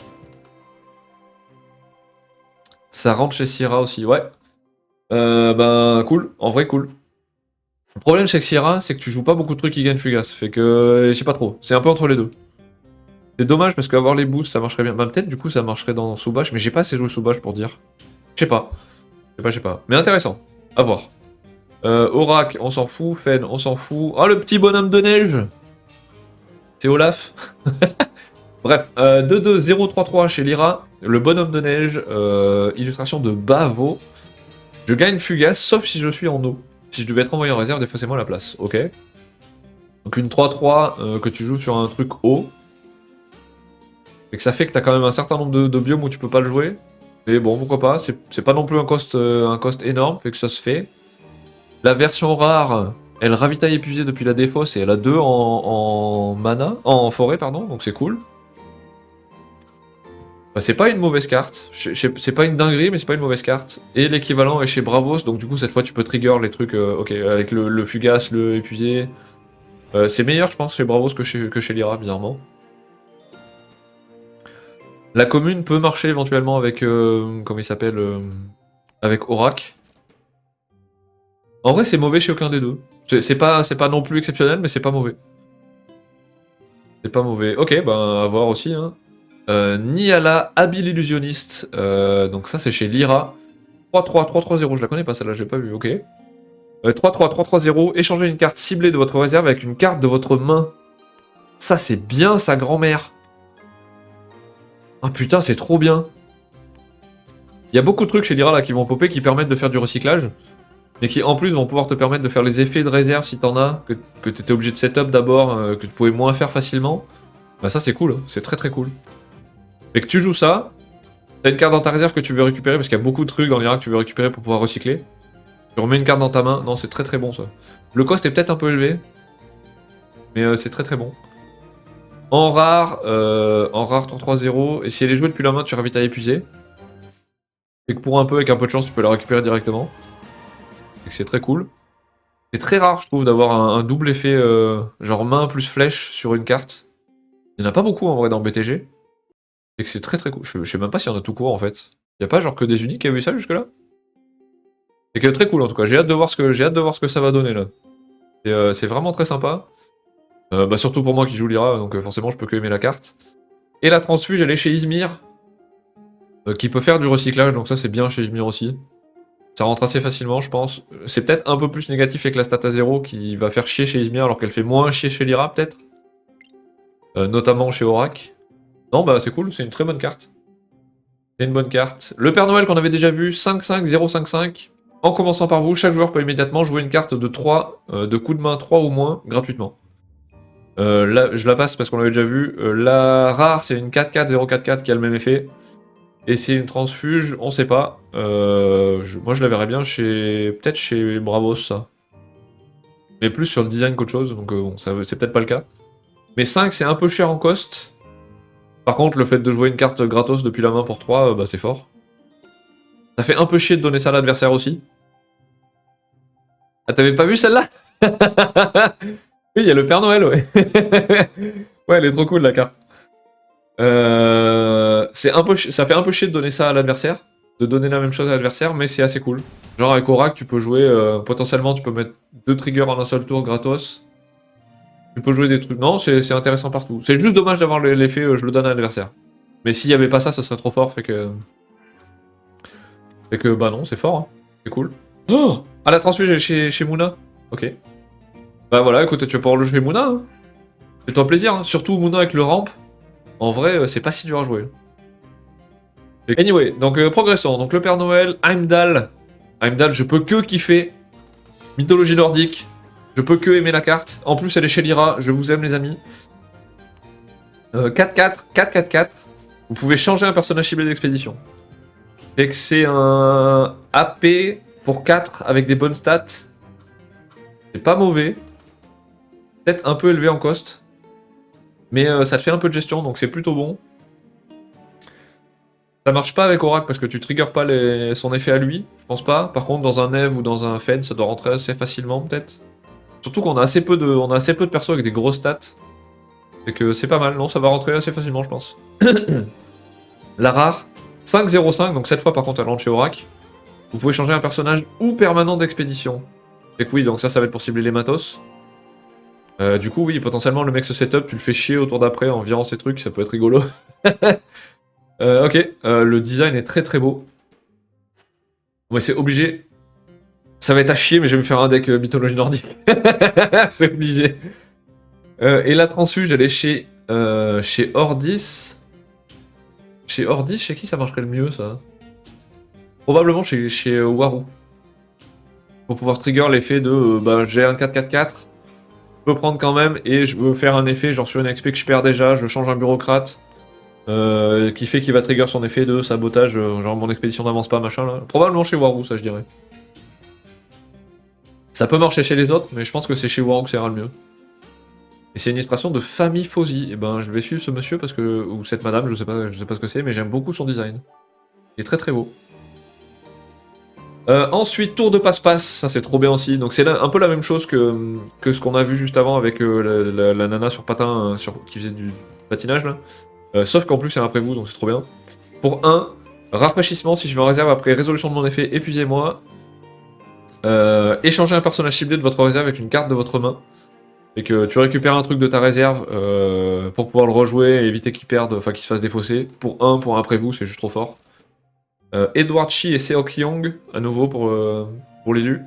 Ça rentre chez Sierra aussi, ouais. Ben, cool. En vrai, cool. Le problème chez Sierra, c'est que tu joues pas beaucoup de trucs qui gagnent Fugas. Fait que, je sais pas trop. C'est un peu entre les deux. C'est dommage parce qu'avoir les boosts, ça marcherait bien. Bah, peut-être du coup, ça marcherait dans Soubash, mais j'ai pas assez joué Soubash pour dire. Je sais pas. Mais intéressant. À voir. Orac, on s'en fout. Fen, on s'en fout. Oh, le petit bonhomme de neige. C'est Olaf. Bref, 2-2-0-3-3 chez Lyra. Le bonhomme de neige. Illustration de Bavo. Je gagne Fugace, sauf si je suis en eau. Si je devais être envoyé en réserve, défaussez-moi la place. Ok. Donc une 3-3 que tu joues sur un truc haut. Et que ça fait que t'as quand même un certain nombre de biomes où tu peux pas le jouer. Et bon, pourquoi pas. C'est pas non plus un cost énorme, fait que ça se fait. La version rare, elle ravitaille épuisée depuis la défausse et elle a 2 en mana, en forêt, pardon, donc c'est cool. Bah, c'est pas une mauvaise carte, c'est pas une dinguerie, mais c'est pas une mauvaise carte. Et l'équivalent est chez Bravos, donc du coup, cette fois, tu peux trigger les trucs, ok, avec le fugace, le épuisé. C'est meilleur, je pense, chez Bravos que chez Lyra, bizarrement. La commune peut marcher éventuellement avec, comment il s'appelle, avec Orac. En vrai, c'est mauvais chez aucun des deux. C'est pas non plus exceptionnel, mais c'est pas mauvais. C'est pas mauvais. Ok, ben à voir aussi. Hein. Niala, habile illusionniste. Donc ça, c'est chez Lyra. 3-3, 3-3-0. Je la connais pas celle-là, j'ai pas vu. Ok. 3-3, 3-3-0. Échangez une carte ciblée de votre réserve avec une carte de votre main. Ça, c'est bien, sa grand-mère. Ah putain, c'est trop bien. Il y a beaucoup de trucs chez Lyra là qui vont popper qui permettent de faire du recyclage. Mais qui en plus vont pouvoir te permettre de faire les effets de réserve si t'en as, que t'étais obligé de setup d'abord, que tu pouvais moins faire facilement. Bah ça c'est cool, hein. C'est très très cool. Et que tu joues ça, t'as une carte dans ta réserve que tu veux récupérer, parce qu'il y a beaucoup de trucs dans l'Irak que tu veux récupérer pour pouvoir recycler. Tu remets une carte dans ta main, non c'est très très bon ça. Le cost est peut-être un peu élevé, mais c'est très très bon. En rare 3-3-0, et si elle est jouée depuis la main, tu ravites à épuiser. Et que pour un peu, avec un peu de chance, tu peux la récupérer directement. Et que c'est très cool. C'est très rare, je trouve, d'avoir un double effet, genre main plus flèche sur une carte. Il n'y en a pas beaucoup en vrai dans BTG. Et que c'est très très cool. Je sais même pas s'il y en a tout court en fait. Il n'y a pas genre que des uniques qui a eu ça jusque-là. Et que très cool en tout cas. J'ai hâte de voir ce que ça va donner là. Et c'est vraiment très sympa. Bah surtout pour moi qui joue Lyra, donc forcément je peux que aimer la carte. Et la transfuge, elle est chez Izmir. Qui peut faire du recyclage, donc ça c'est bien chez Izmir aussi. Ça rentre assez facilement, je pense. C'est peut-être un peu plus négatif avec la stat à 0 qui va faire chier chez Izmir alors qu'elle fait moins chier chez Lyra, peut-être. Notamment chez Orac. Non, bah c'est cool, c'est une très bonne carte. C'est une bonne carte. Le Père Noël qu'on avait déjà vu, 5-5-0-5-5. En commençant par vous, chaque joueur peut immédiatement jouer une carte de 3, de coup de main 3 ou moins, gratuitement. Là, je la passe parce qu'on l'avait déjà vu. La rare, c'est une 4-4-0-4-4 qui a le même effet. Et c'est une transfuge, on sait pas. Moi je la verrais bien peut-être chez Bravos ça. Mais plus sur le design qu'autre chose, donc bon, c'est peut-être pas le cas. Mais 5 c'est un peu cher en cost. Par contre le fait de jouer une carte gratos depuis la main pour 3, bah c'est fort. Ça fait un peu chier de donner ça à l'adversaire aussi. Ah t'avais pas vu celle-là? Oui, il y a le Père Noël, ouais. Ouais, elle est trop cool la carte. Ça fait un peu chier de donner ça à l'adversaire, de donner la même chose à l'adversaire, mais c'est assez cool. Genre avec Orac, tu peux jouer, potentiellement tu peux mettre 2 triggers en un seul tour gratos. Tu peux jouer des trucs. Non, c'est intéressant partout. C'est juste dommage d'avoir l'effet je le donne à l'adversaire. Mais s'il y avait pas ça, ça serait trop fort, fait que bah non, c'est fort, hein. C'est cool. Oh ah, la transfuge est chez Mouna. Ok. Bah voilà, écoute, tu vas pouvoir le jouer Mouna, hein. Fais-toi plaisir, hein. Surtout Mouna avec le ramp. En vrai, c'est pas si dur à jouer. Anyway, donc progressons. Donc le Père Noël, Heimdall. Heimdall, je peux que kiffer. Mythologie nordique. Je peux que aimer la carte. En plus, elle est chez Lyra. Je vous aime, les amis. 4-4, 4-4-4. Vous pouvez changer un personnage ciblé d'expédition. Fait que c'est un AP pour 4 avec des bonnes stats. C'est pas mauvais. Peut-être un peu élevé en cost. Mais ça te fait un peu de gestion, donc c'est plutôt bon. Ça marche pas avec Orac parce que tu triggers pas son effet à lui, je pense pas. Par contre, dans un Eve ou dans un Fed, ça doit rentrer assez facilement, peut-être. Surtout qu'on a assez peu de persos avec des grosses stats. Et que c'est pas mal, non, ça va rentrer assez facilement, je pense. La rare, 5-0-5, donc cette fois par contre elle rentre chez Orac. Vous pouvez changer un personnage ou permanent d'expédition. Et que oui, donc ça va être pour cibler les matos. Du coup, oui, potentiellement le mec se setup, tu le fais chier au tour d'après en virant ses trucs, ça peut être rigolo. Ok, le design est très très beau. Ouais, c'est obligé. Ça va être à chier, mais je vais me faire un deck mythologie nordique. C'est obligé. Et la transfuge, elle est chez Ordis. Chez Ordis, chez qui ça marcherait le mieux, ça? Probablement chez Waru. Pour pouvoir trigger l'effet de bah, j'ai un 4-4-4, je peux prendre quand même, et je veux faire un effet, genre sur une XP que je perds déjà, je change un bureaucrate, qui fait qu'il va trigger son effet de sabotage, genre mon expédition n'avance pas, machin là. Probablement chez Waru, ça je dirais. Ça peut marcher chez les autres, mais je pense que c'est chez Waru que ça ira le mieux. Et c'est une illustration de Famille Fauzi. Et ben je vais suivre ce monsieur parce que. Ou cette madame, je sais pas ce que c'est, mais j'aime beaucoup son design. Il est très très beau. Ensuite, tour de passe-passe, ça c'est trop bien aussi. Donc c'est un peu la même chose que ce qu'on a vu juste avant avec la nana sur patin qui faisait du patinage là. Sauf qu'en plus c'est un après-vous, donc c'est trop bien. Pour 1, rafraîchissement si je vais en réserve après résolution de mon effet, épuisez-moi. Échangez un personnage ciblé de votre réserve avec une carte de votre main. Et que tu récupères un truc de ta réserve pour pouvoir le rejouer et éviter qu'il perde, enfin qu'il se fasse défausser. Pour un après-vous, c'est juste trop fort. Edward Chi et Seok Young, à nouveau pour l'élu.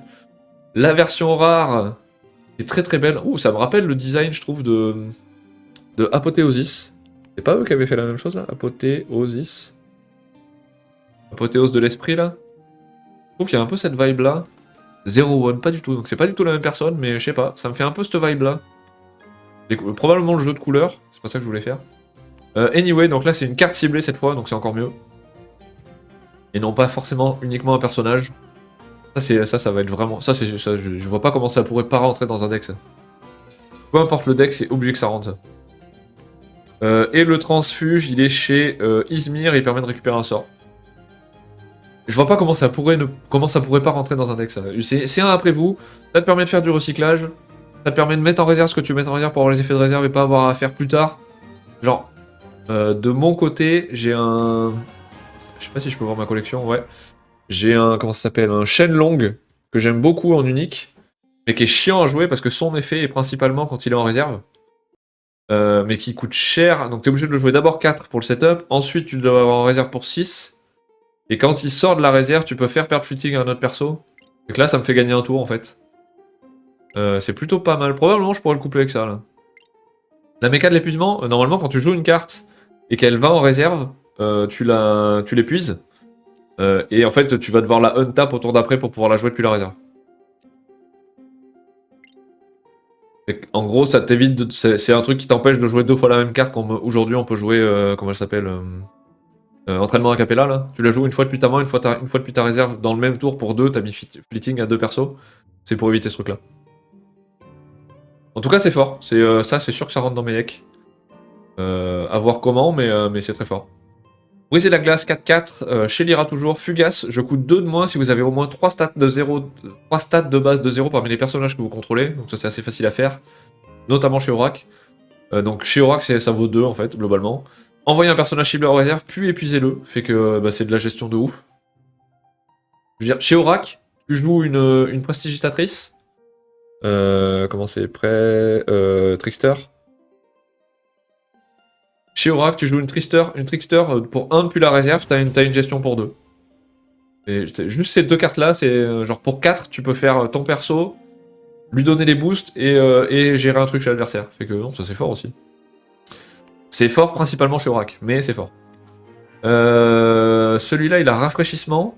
La version rare est très très belle. Ouh, ça me rappelle le design, je trouve, de Apothéosis. C'est pas eux qui avaient fait la même chose là? Apothéosis. Apothéose de l'esprit là. Je trouve qu'il y a un peu cette vibe là. Zero One, pas du tout. Donc c'est pas du tout la même personne, mais je sais pas, ça me fait un peu cette vibe là. Probablement le jeu de couleurs, c'est pas ça que je voulais faire. Anyway, donc là c'est une carte ciblée cette fois, donc c'est encore mieux. Et non pas forcément uniquement un personnage. Ça va être vraiment. Je vois pas comment ça pourrait pas rentrer dans un deck ça. Peu importe le deck, c'est obligé que ça rentre ça. Et le transfuge, il est chez Izmir et il permet de récupérer un sort. Je vois pas comment ça pourrait pas rentrer dans un deck ça. C'est un après vous, ça te permet de faire du recyclage, ça te permet de mettre en réserve ce que tu veux mettre en réserve pour avoir les effets de réserve et pas avoir à faire plus tard. Genre, de mon côté, j'ai un. Je sais pas si je peux voir ma collection, ouais. J'ai un. Comment ça s'appelle? Un Shenlong que j'aime beaucoup en unique, mais qui est chiant à jouer parce que son effet est principalement quand il est en réserve. Mais qui coûte cher, donc t'es obligé de le jouer d'abord 4 pour le setup, ensuite tu dois avoir en réserve pour 6. Et quand il sort de la réserve, tu peux faire perdre footing à un autre perso. Donc là, ça me fait gagner un tour en fait. C'est plutôt pas mal. Probablement, je pourrais le coupler avec ça là. La méca de l'épuisement, normalement, quand tu joues une carte et qu'elle va en réserve, tu l'épuises. Et en fait, tu vas devoir la untap au tour d'après pour pouvoir la jouer depuis la réserve. En gros, ça t'évite. C'est un truc qui t'empêche de jouer 2 fois la même carte. Comme aujourd'hui, on peut jouer. Comment elle s'appelle entraînement a cappella là. Tu la joues une fois depuis ta main, une fois depuis ta réserve dans le même tour pour 2. T'as mis fleeting à 2 persos. C'est pour éviter ce truc là. En tout cas, c'est fort. Ça, c'est sûr que ça rentre dans mes decks. À voir comment, mais c'est très fort. Briser la glace 4-4, chez Lyra toujours. Fugace, je coûte 2 de moins si vous avez au moins 3 stats de base de 0 parmi les personnages que vous contrôlez. Donc ça, c'est assez facile à faire. Notamment chez Aurak. Donc chez Aurak, ça vaut 2 en fait, globalement. Envoyez un personnage ciblé en réserve, puis épuisez-le. Fait que c'est de la gestion de ouf. Je veux dire, chez Aurak, tu joues une prestidigitatrice. Comment c'est? Trickster. Chez Aurak, tu joues une Trickster pour 1 depuis la réserve, t'as une gestion pour 2. Et juste ces 2 cartes-là, c'est genre pour 4, tu peux faire ton perso, lui donner les boosts et gérer un truc chez l'adversaire. Fait que non, ça c'est fort aussi. C'est fort principalement chez Aurak, mais c'est fort. Celui-là, il a rafraîchissement.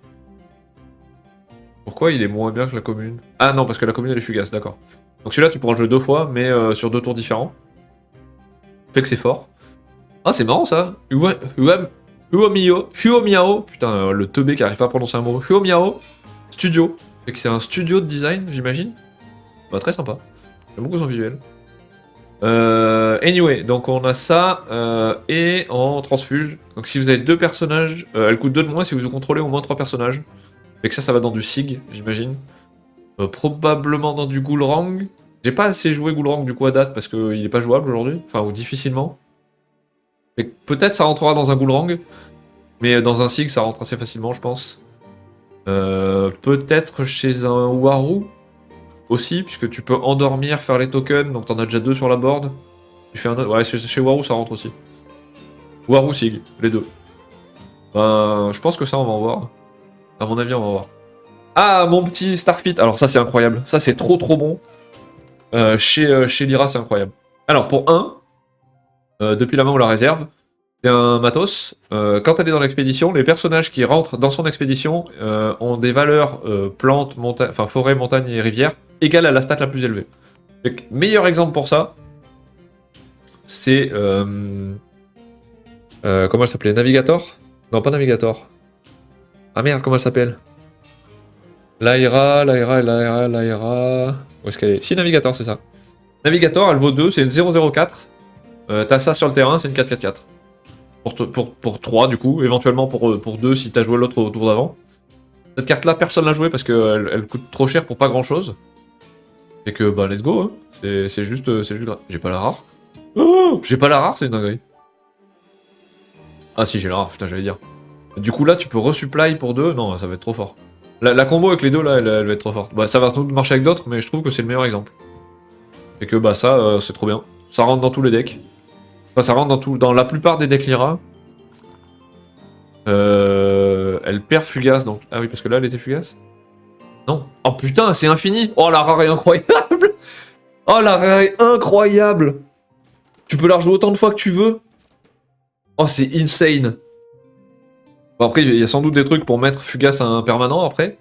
Pourquoi il est moins bien que la commune? Ah non, parce que la commune elle est fugace, d'accord. Donc celui-là, tu pourras le jouer 2 fois, mais sur 2 tours différents. Fait que c'est fort. Ah, c'est marrant ça. Huomiao, putain, le teubé qui arrive pas à prononcer un mot. Huomiao Studio. Fait que c'est un studio de design, j'imagine. Bah, très sympa. J'aime beaucoup son visuel. Anyway, donc on a ça et en transfuge. Donc si vous avez 2 personnages, elle coûte 2 de moins si vous contrôlez au moins 3 personnages. Fait que ça va dans du Sig, j'imagine. Probablement dans du Ghoulrang. J'ai pas assez joué Ghoulrang du coup à date parce qu'il est pas jouable aujourd'hui. Enfin, ou difficilement. Peut-être ça rentrera dans un Ghoulrang, mais dans un Sig ça rentre assez facilement, je pense. Peut-être chez un Waru aussi, puisque tu peux endormir, faire les tokens, donc t'en as déjà 2 sur la board. Tu fais un autre. Ouais, chez Waru ça rentre aussi. Waru Sig, les 2. Je pense que ça on va en voir. À mon avis, on va en voir. Ah, mon petit Starfit. Alors ça, c'est incroyable. Ça, c'est trop trop bon. Chez Lyra, c'est incroyable. Alors, pour depuis la main ou la réserve, c'est un matos. Quand elle est dans l'expédition, les personnages qui rentrent dans son expédition ont des valeurs plantes, enfin forêt, montagne et rivière égales à la stat la plus élevée. Donc, meilleur exemple pour ça, c'est... comment elle s'appelait? Navigator? Non, pas Navigator. Ah merde, comment elle s'appelle? Lyra... Où est-ce qu'elle est? Si, Navigator, c'est ça. Navigator, elle vaut 2, c'est une 004. T'as ça sur le terrain, c'est une 4-4-4. Pour 3 du coup, éventuellement pour 2 si t'as joué l'autre au tour d'avant. Cette carte là, personne l'a jouée parce qu'elle elle coûte trop cher pour pas grand chose. Et que bah let's go, hein. C'est juste. J'ai pas la rare. Oh, j'ai pas la rare, c'est une dinguerie. Ah si, j'ai la rare, putain, j'allais dire. Du coup là, tu peux resupply pour 2, non, ça va être trop fort. La combo avec les deux là, elle va être trop forte. Bah ça va sans doute marcher avec d'autres, mais je trouve que c'est le meilleur exemple. Et que bah ça, c'est trop bien. Ça rentre dans tous les decks. Enfin, ça rentre dans la plupart des decks Lyra. Elle perd Fugace, donc... Ah oui, parce que là, elle était Fugace. Non. Oh putain, c'est infini. Oh, la rare est incroyable. Oh, la rare est incroyable. Tu peux la rejouer autant de fois que tu veux. Oh, c'est insane. Bon, après, il y a sans doute des trucs pour mettre Fugace à un permanent, après.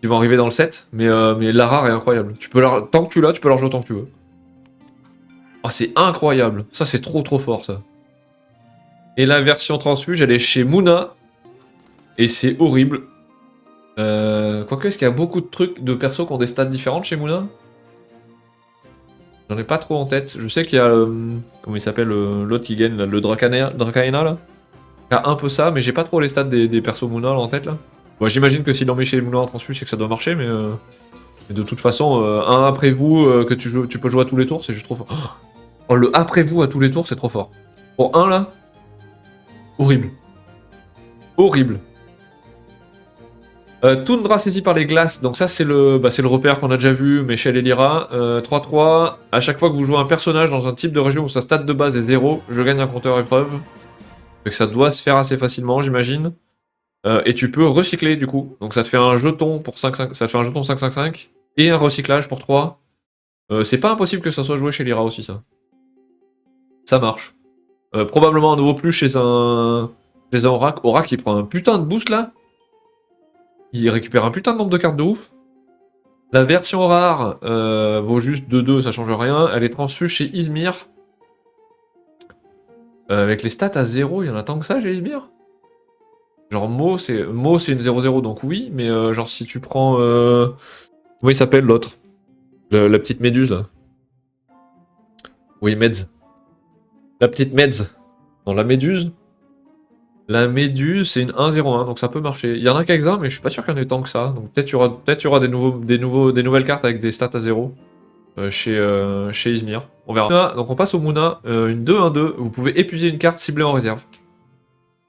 Qui vont arriver dans le set. Mais la rare est incroyable. Tant que tu l'as, tu peux la rejouer autant que tu veux. Oh, c'est incroyable. Ça, c'est trop trop fort, ça. Et la version transfuge, elle est chez Muna. Et c'est horrible. Quoique, est-ce qu'il y a beaucoup de trucs de persos qui ont des stats différentes chez Moulin? J'en ai pas trop en tête. Je sais qu'il y a. Comment il s'appelle l'autre qui gagne, là, le Dracaena là. Il y a un peu ça, mais j'ai pas trop les stats des persos Moulin là en tête là. Bon, j'imagine que s'il en met chez les Moulins en transfuge, c'est que ça doit marcher, mais. Et de toute façon, un après vous que tu peux jouer à tous les tours, c'est juste trop fort. Oh, le après vous à tous les tours, c'est trop fort. Pour un là. Horrible. Horrible. Toundra saisie par les glaces, donc ça c'est le repère qu'on a déjà vu, mais chez les Lyra. 3-3, à chaque fois que vous jouez un personnage dans un type de région où sa stat de base est 0, je gagne un compteur épreuve. Donc ça doit se faire assez facilement, j'imagine. Et tu peux recycler du coup. Donc ça te fait un jeton pour 5-5, ça te fait un jeton 5-5-5 et un recyclage pour 3. C'est pas impossible que ça soit joué chez Lyra aussi, ça. Ça marche. Probablement un nouveau plus chez un Orac. Orac il prend un putain de boost là. Il récupère un putain de nombre de cartes de ouf. La version rare vaut juste 2-2, ça change rien. Elle est transfuse chez Izmir. Avec les stats à 0, il y en a tant que ça chez Izmir. Genre Mo c'est une 0-0 donc oui, mais genre si tu prends... Comment il s'appelle l'autre? La petite méduse là. Oui, Meds. La petite Meds. Non, la méduse. La méduse c'est une 1-0-1 donc ça peut marcher. Il y en a quelques-uns mais je suis pas sûr qu'il y en ait tant que ça. Donc peut-être il y aura des nouvelles cartes avec des stats à 0. Chez Izmir. On verra. Donc on passe au Muna, une 2-1-2, vous pouvez épuiser une carte ciblée en réserve.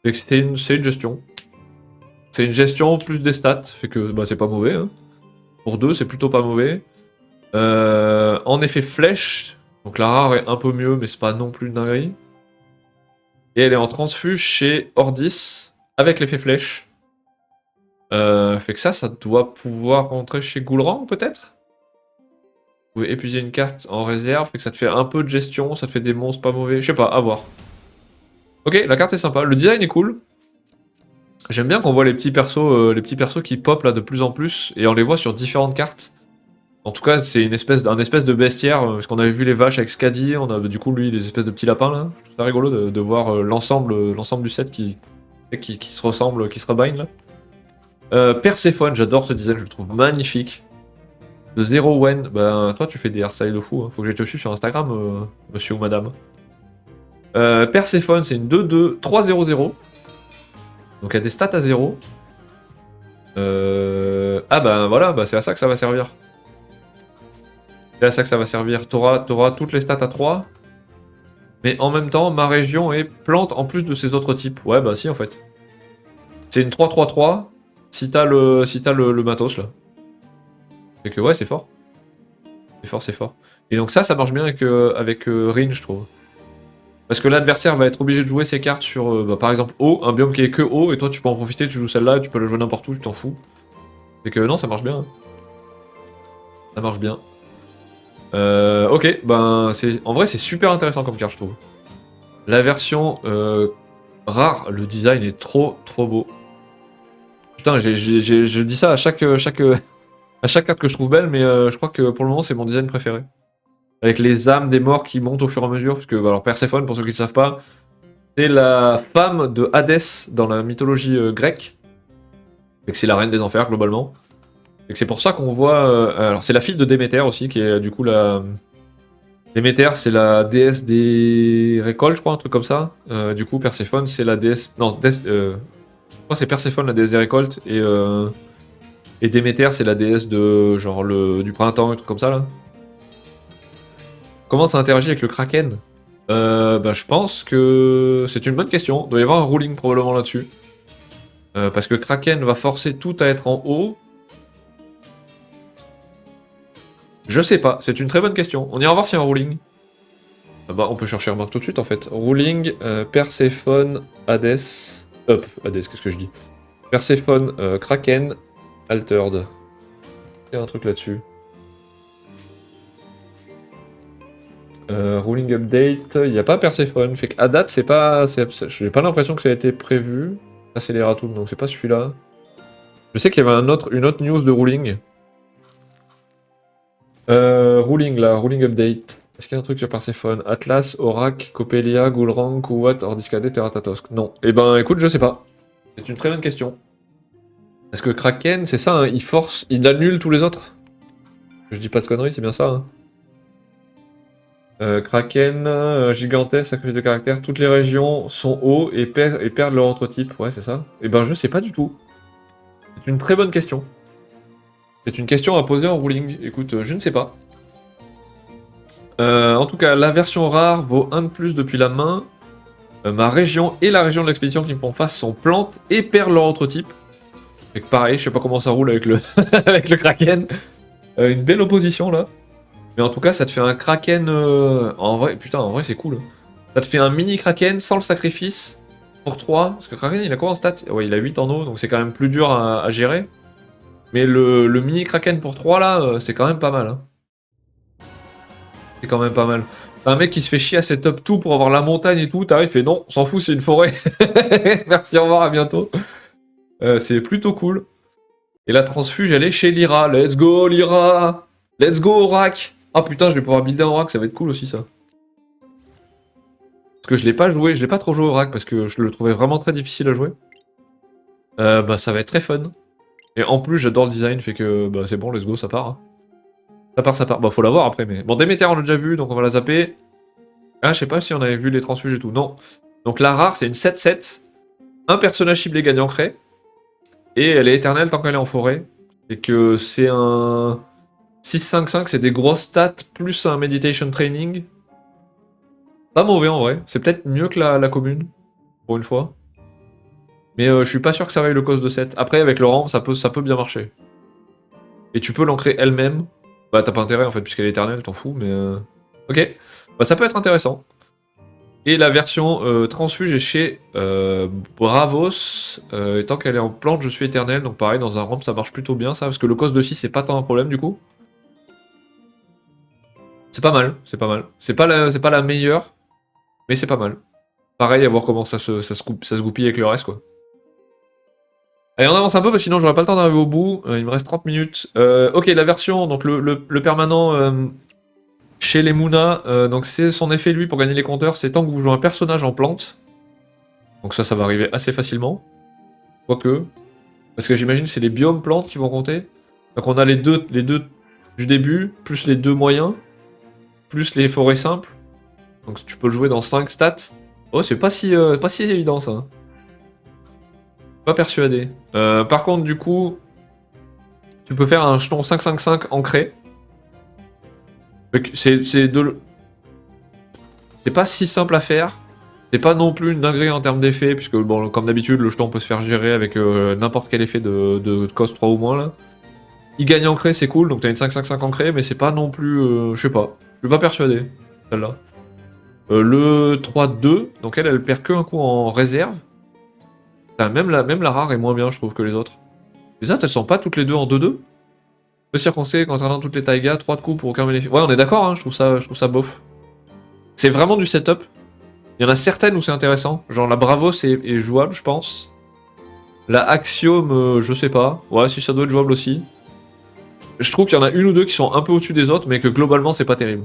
C'est une gestion. C'est une gestion plus des stats, fait que bah, c'est pas mauvais. Hein. Pour 2, c'est plutôt pas mauvais. En effet, flèche, donc la rare est un peu mieux, mais c'est pas non plus une dinguerie. Et elle est en transfuge chez Ordis, avec l'effet flèche. Fait que ça doit pouvoir rentrer chez Goulran, peut-être? Vous pouvez épuiser une carte en réserve, fait que ça te fait un peu de gestion, ça te fait des monstres pas mauvais, je sais pas, à voir. Ok, la carte est sympa, le design est cool. J'aime bien qu'on voit les petits persos qui pop là de plus en plus, et on les voit sur différentes cartes. En tout cas, c'est un espèce de bestiaire, parce qu'on avait vu les vaches avec Skadi, on a du coup lui les espèces de petits lapins là. Je trouve ça rigolo de voir l'ensemble du set qui se ressemble, qui se rebind là. Perséphone, j'adore ce design, je le trouve magnifique. De 0 Wen, bah toi tu fais des hairstyles de fou, hein. Faut que je te suive sur Instagram, monsieur ou madame. Perséphone, c'est une 2-2, 3-0-0. Donc il y a des stats à 0. Ah bah voilà, bah c'est à ça que ça va servir. C'est à ça que ça va servir. T'auras toutes les stats à 3. Mais en même temps, ma région est plante en plus de ces autres types. Ouais bah si en fait. C'est une 3-3-3 si t'as le matos là. Et que ouais, c'est fort. C'est fort, c'est fort. Et donc ça marche bien avec Rin, je trouve. Parce que l'adversaire va être obligé de jouer ses cartes sur, par exemple, eau, un biome qui est que eau, et toi tu peux en profiter, tu joues celle-là, tu peux le jouer n'importe où, tu t'en fous. C'est que non, ça marche bien. Hein. Ça marche bien. Ok, ben en vrai c'est super intéressant comme carte je trouve. La version rare, le design est trop beau. Putain, je dis ça à à chaque carte que je trouve belle, mais je crois que pour le moment c'est mon design préféré. Avec les âmes des morts qui montent au fur et à mesure, parce que bah, alors Perséphone, pour ceux qui ne savent pas, c'est la femme de Hadès dans la mythologie grecque. Et que c'est la reine des enfers globalement. Et que c'est pour ça qu'on voit. Alors c'est la fille de Déméter aussi, qui est du coup la. Déméter, c'est la déesse des récoltes, je crois, un truc comme ça. Du coup, Perséphone, c'est la déesse. Non, je crois que c'est Perséphone, la déesse des récoltes, et Déméter, c'est la déesse de genre du printemps, et tout comme ça là. Comment ça interagit avec le Kraken? Bah, je pense que c'est une bonne question. Il doit y avoir un ruling probablement là-dessus. Parce que Kraken va forcer tout à être en haut. Je sais pas, c'est une très bonne question. On ira voir s'il y a un ruling. Ah bah, on peut chercher un tout de suite en fait. Ruling, Perséphone, Hadès. Hadès, qu'est-ce que je dis? Perséphone, Kraken, Altered. Il y a un truc là-dessus. Ruling Update, il n'y a pas Perséphone. Fait qu'à date, c'est pas. J'ai pas l'impression que ça a été prévu. Ça, c'est les Ratoons, donc c'est pas celui-là. Je sais qu'il y avait une autre news de Ruling. Ruling là, Ruling Update. Est-ce qu'il y a un truc sur Perséphone? Atlas, Aurak, Coppelia, Gulrang, Kuwat, Ordiskade, Teratatosk. Non. Eh ben écoute, je sais pas. C'est une très bonne question. Parce que Kraken, c'est ça, hein, il annule tous les autres. Je dis pas de conneries, c'est bien ça. Hein. Kraken, gigantesque, sacrifice de caractère, toutes les régions sont hauts et perdent leur autre type. Ouais, c'est ça. Eh ben je sais pas du tout. C'est une très bonne question. C'est une question à poser en ruling. Écoute, je ne sais pas. En tout cas, la version rare vaut 1 de plus depuis la main. Ma région et la région de l'expédition qui me font face sont plantes et perdent leur autre type. Fait que pareil, je sais pas comment ça roule avec le, avec le Kraken. Une belle opposition là. Mais en tout cas, ça te fait un Kraken. En vrai, putain, en vrai, c'est cool. Ça te fait un mini Kraken sans le sacrifice pour 3. Parce que Kraken, il a quoi en stat? Ouais, il a 8 en eau, donc c'est quand même plus dur à gérer. Mais le mini Kraken pour 3 là, c'est quand même pas mal. Hein. C'est quand même pas mal. T'as un mec qui se fait chier à setup tout pour avoir la montagne et tout, t'arrives, fait non, on s'en fout, c'est une forêt. Merci, au revoir, à bientôt. C'est plutôt cool. Et la transfuge, elle est chez Lyra. Let's go, Lyra! Let's go, Aurak! Ah putain, je vais pouvoir builder un Aurak, ça va être cool aussi, ça. Parce que je l'ai pas joué, je l'ai pas trop joué au Aurak parce que je le trouvais vraiment très difficile à jouer. Bah, ça va être très fun. Et en plus, j'adore le design, fait que bah, c'est bon, let's go, ça part. Hein. Ça part. Bah, faut la voir après, mais. Bon, Déméter, on l'a déjà vu, donc on va la zapper. Ah, je sais pas si on avait vu les transfuges et tout. Non. Donc la rare, c'est une 7-7. Un personnage ciblé gagnant crée. Et elle est éternelle tant qu'elle est en forêt. Et que c'est un 6-5-5, c'est des grosses stats plus un meditation training. Pas mauvais en vrai. C'est peut-être mieux que la commune. Pour une fois. Mais je suis pas sûr que ça vaille le cost de 7. Après, avec le ramp, ça peut bien marcher. Et tu peux l'ancrer elle-même. Bah, t'as pas intérêt en fait, puisqu'elle est éternelle, t'en fous, mais. Ok. Bah, ça peut être intéressant. Et la version transfuge est chez Bravos. Et tant qu'elle est en plante, je suis éternel. Donc pareil, dans un ramp, ça marche plutôt bien ça. Parce que le cost de 6, c'est pas tant un problème du coup. C'est pas mal, c'est pas mal. C'est pas la meilleure, mais c'est pas mal. Pareil, à voir comment ça se goupille avec le reste quoi. Allez, on avance un peu parce que sinon j'aurai pas le temps d'arriver au bout. Il me reste 30 minutes. Ok, la version, donc le permanent chez les Muna, donc c'est son effet lui pour gagner les compteurs, c'est tant que vous jouez un personnage en plante. Donc ça va arriver assez facilement. Quoique. Parce que j'imagine que c'est les biomes plantes qui vont compter. Donc on a les deux du début, plus les 2 moyens, plus les forêts simples. Donc tu peux le jouer dans 5 stats. Oh, c'est pas si évident ça. Pas persuadé. Par contre, du coup, tu peux faire un jeton 5-5-5 ancré. C'est pas si simple à faire. C'est pas non plus une dinguerie en termes d'effet, puisque bon, comme d'habitude, le jeton peut se faire gérer avec n'importe quel effet de cost 3 ou moins là. Il gagne ancré, c'est cool, donc t'as une 5-5-5 ancré, mais c'est pas non plus. Je sais pas. Je suis pas persuadé, celle-là. Le 3-2, donc elle perd que un coup en réserve. Même la rare est moins bien, je trouve, que les autres. Les autres, elles sont pas toutes les deux en 2-2. Peu circoncis, concernant toutes les taigas, 3 de coups pour calmer les... Ouais, on est d'accord, hein, je trouve ça bof. C'est vraiment du setup. Il y en a certaines où c'est intéressant. Genre la Bravos est jouable, je pense. La Axiom, je sais pas. Ouais, si ça doit être jouable aussi. Je trouve qu'il y en a une ou deux qui sont un peu au-dessus des autres, mais que globalement, c'est pas terrible.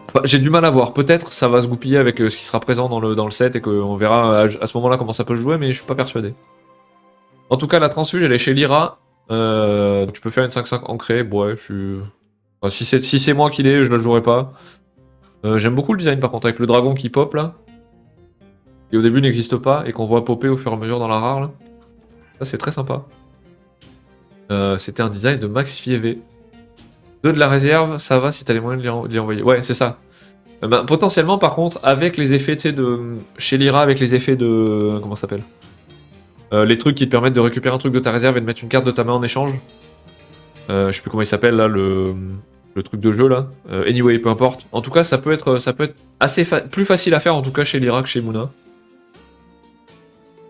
Enfin, j'ai du mal à voir. Peut-être ça va se goupiller avec ce qui sera présent dans le set et qu'on verra à ce moment-là comment ça peut se jouer, mais je suis pas persuadé. En tout cas, la transfuge, elle est chez Lyra. Tu peux faire une 5-5 ancrée. Ouais, je suis... Enfin, si c'est moi qui l'ai, je la jouerai pas. J'aime beaucoup le design par contre, avec le dragon qui pop là. Qui au début n'existe pas et qu'on voit popper au fur et à mesure dans la rare là. Ça, c'est très sympa. C'était un design de Max Fievé. 2 de la réserve, ça va si t'as les moyens de l'y envoyer. Ouais, c'est ça. Bah, potentiellement, par contre, avec les effets, tu sais, de... Chez Lyra, avec les effets de... Comment ça s'appelle les trucs qui te permettent de récupérer un truc de ta réserve et de mettre une carte de ta main en échange. Je sais plus comment il s'appelle, là, le truc de jeu, là. Anyway, peu importe. En tout cas, ça peut être assez plus facile à faire, en tout cas, chez Lyra que chez Moona.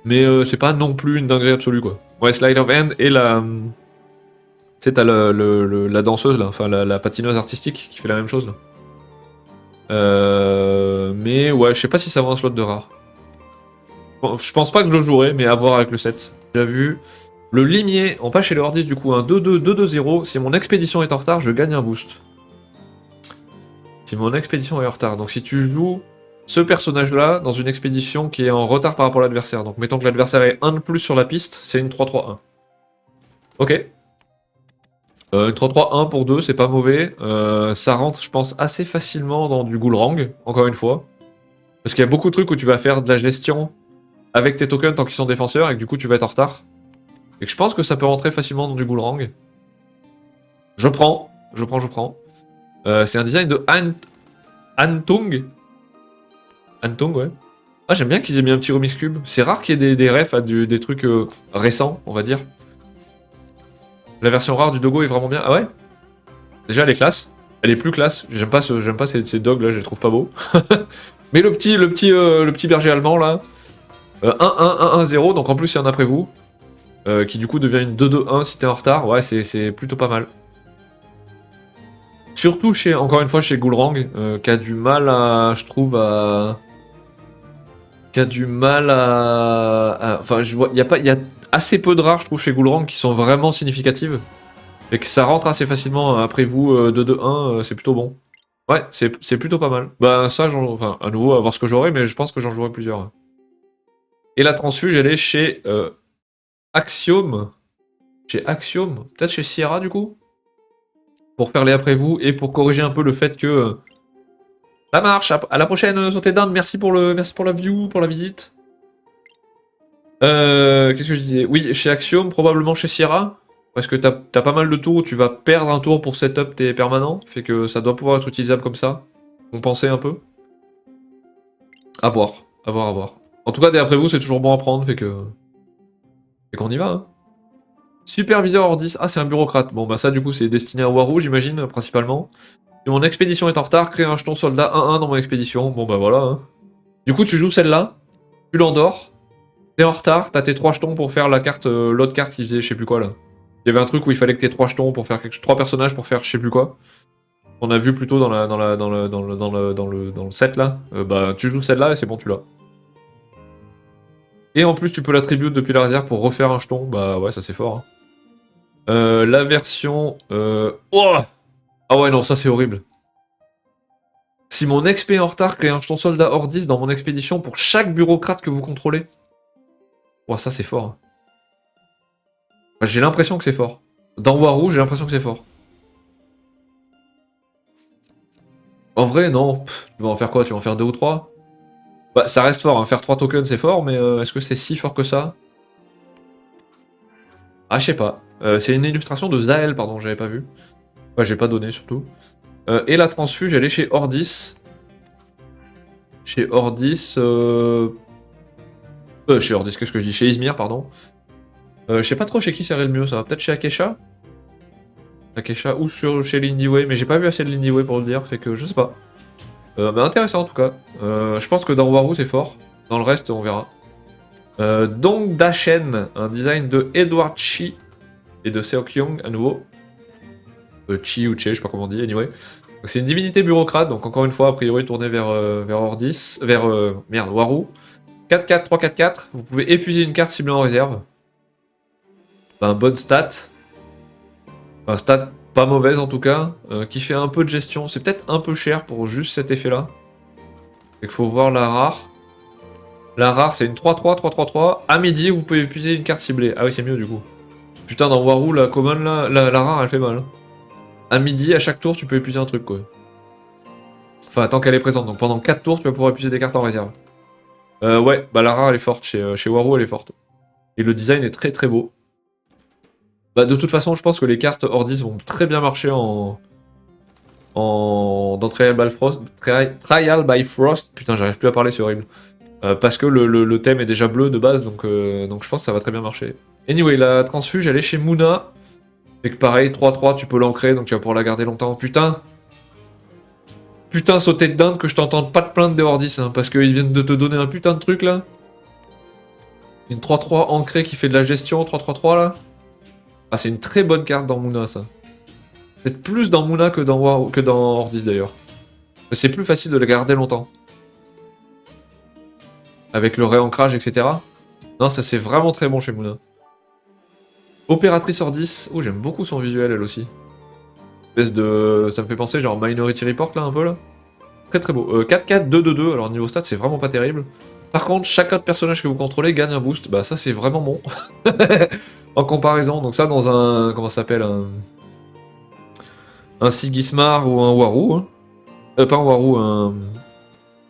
Mais c'est pas non plus une dinguerie absolue, quoi. Ouais, Slide of Hand et la... Tu sais, t'as la danseuse, là, enfin, la patineuse artistique qui fait la même chose, là. Mais ouais, je sais pas si ça vaut un slot de rare. Je pense pas que je le jouerai, mais à voir avec le set. J'ai vu. Le limier, on passe chez le Hordis du coup, un 2-2, 2-2-0. Si mon expédition est en retard, je gagne un boost. Si mon expédition est en retard. Donc si tu joues ce personnage-là dans une expédition qui est en retard par rapport à l'adversaire. Donc mettons que l'adversaire est 1 de plus sur la piste, c'est une 3-3-1. Ok. Une 3-3-1 pour 2, c'est pas mauvais. Ça rentre, je pense, assez facilement dans du Goulrang, encore une fois. Parce qu'il y a beaucoup de trucs où tu vas faire de la gestion avec tes tokens tant qu'ils sont défenseurs et que du coup tu vas être en retard. Et que je pense que ça peut rentrer facilement dans du Goulrang. Je prends. C'est un design de Antung. Antung, ouais. Ah, j'aime bien qu'ils aient mis un petit remix cube. C'est rare qu'il y ait des refs à des trucs récents, on va dire. La version rare du Dogo est vraiment bien. Ah ouais? Déjà, elle est classe. Elle est plus classe. J'aime pas ces dogs là, je les trouve pas beaux. Mais le petit berger allemand là. 1-1-1-1-0, donc en plus il y en a après vous. Qui du coup devient une 2-2-1 si t'es en retard. Ouais, c'est plutôt pas mal. Surtout encore une fois chez Goulrang, qui a du mal à, je trouve, qui a du mal enfin, je vois, il y a assez peu de rares, je trouve, chez Goulrang qui sont vraiment significatives. Et que ça rentre assez facilement après vous, 2-2-1, c'est plutôt bon. Ouais, c'est plutôt pas mal. Bah ça, enfin, à nouveau, à voir ce que j'aurai, mais je pense que j'en jouerai plusieurs. Et la transfuge, elle est chez Axiom. Chez Axiom, peut-être chez Sierra du coup, pour faire les après vous et pour corriger un peu le fait que ça marche. À la prochaine, sautez d'Inde. Merci pour la view, pour la visite. Qu'est-ce que je disais? Oui, chez Axiom, probablement chez Sierra, parce que t'as pas mal de tours où tu vas perdre un tour pour setup tes permanents, fait que ça doit pouvoir être utilisable comme ça. Compenser un peu. À voir, à voir, à voir. En tout cas, des après vous, c'est toujours bon à prendre, fait qu'on y va, hein. Superviseur Ordis. Ah, c'est un bureaucrate. Bon, bah ça, du coup, c'est destiné à Warou, j'imagine, principalement. Si mon expédition est en retard, crée un jeton soldat 1-1 dans mon expédition. Bon, bah voilà. Hein. Du coup, tu joues celle-là, tu l'endors, t'es en retard, t'as tes 3 jetons pour faire la carte, l'autre carte qui faisait je sais plus quoi, là. Il y avait un truc où il fallait que t'aies 3 jetons pour faire 3 personnages pour faire je sais plus quoi. On a vu plus tôt dans le set, là. Bah, tu joues celle-là et c'est bon, tu l'as. Et en plus, tu peux l'attribuer depuis la réserve pour refaire un jeton. Bah ouais, ça c'est fort, hein. La version... Oh ah ouais, non, ça c'est horrible. Si mon XP est en retard, crée un jeton soldat Ordis dans mon expédition pour chaque bureaucrate que vous contrôlez. Oh, ça c'est fort. J'ai l'impression que c'est fort. Dans Warou, j'ai l'impression que c'est fort. En vrai, non. Tu vas en faire quoi? Tu vas en faire 2 ou 3? Bah, ça reste fort, hein. Faire 3 tokens c'est fort, mais est-ce que c'est si fort que ça? Ah, je sais pas. C'est une illustration de Zael, pardon, j'avais pas vu. Ouais, j'ai pas donné surtout. Et la transfuge, elle est chez Ordis. Chez Ordis. Chez Ordis, qu'est-ce que je dis? Chez Izmir, pardon. Je sais pas trop chez qui serait le mieux, ça va peut-être chez Akesha? Akesha ou chez Lindy mais j'ai pas vu assez de Lindy pour le dire, fait que je sais pas. Mais intéressant en tout cas. Je pense que dans Warou c'est fort. Dans le reste, on verra. Dong Dashen, un design de Edward Chi et de Seok Young à nouveau. Chi ou Che, je sais pas comment on dit, anyway. C'est une divinité bureaucrate, donc encore une fois, a priori tournée vers Ordis, merde, Waru. 4-4, 3-4-4, vous pouvez épuiser une carte ciblée en réserve. Un bonne stat. Un stat pas mauvaise en tout cas, qui fait un peu de gestion. C'est peut-être un peu cher pour juste cet effet-là. Il faut voir la rare. La rare, c'est une 3-3, 3-3-3. À midi, vous pouvez épuiser une carte ciblée. Ah oui, c'est mieux du coup. Putain, dans Waru, la common, là, la rare, elle fait mal. À midi, à chaque tour, tu peux épuiser un truc, quoi. Enfin, tant qu'elle est présente. Donc pendant 4 tours, tu vas pouvoir épuiser des cartes en réserve. Ouais, bah la rare, elle est forte. Chez Waru, elle est forte. Et le design est très très beau. Bah, de toute façon, je pense que les cartes Ordis vont très bien marcher dans Trial by Frost. Trial by Frost. Putain, j'arrive plus à parler, c'est horrible. Parce que le thème est déjà bleu de base, donc je pense que ça va très bien marcher. Anyway, la transfuge, elle est chez Muna. Fait que pareil, 3-3, tu peux l'ancrer, donc tu vas pouvoir la garder longtemps. Putain! Putain, sauter de dinde que je t'entende pas te plaindre des Ordis, hein, parce qu'ils viennent de te donner un putain de truc là. Une 3-3 ancrée qui fait de la gestion, 3-3-3 là. Ah, c'est une très bonne carte dans Muna, ça. Peut-être plus dans Muna que dans Ordis d'ailleurs. C'est plus facile de la garder longtemps. Avec le réancrage, etc. Non, ça c'est vraiment très bon chez Muna. Opératrice Ordis. Oh, j'aime beaucoup son visuel, elle aussi. Espèce de... Ça me fait penser genre Minority Report là, un peu là. Très très beau. 4-4, 2-2-2. Alors niveau stat, c'est vraiment pas terrible. Par contre, chaque autre personnage que vous contrôlez gagne un boost. Bah ça, c'est vraiment bon. En comparaison. Donc ça, dans un... Comment ça s'appelle un Sigismar ou un Waru. Hein. Pas un Waru, un...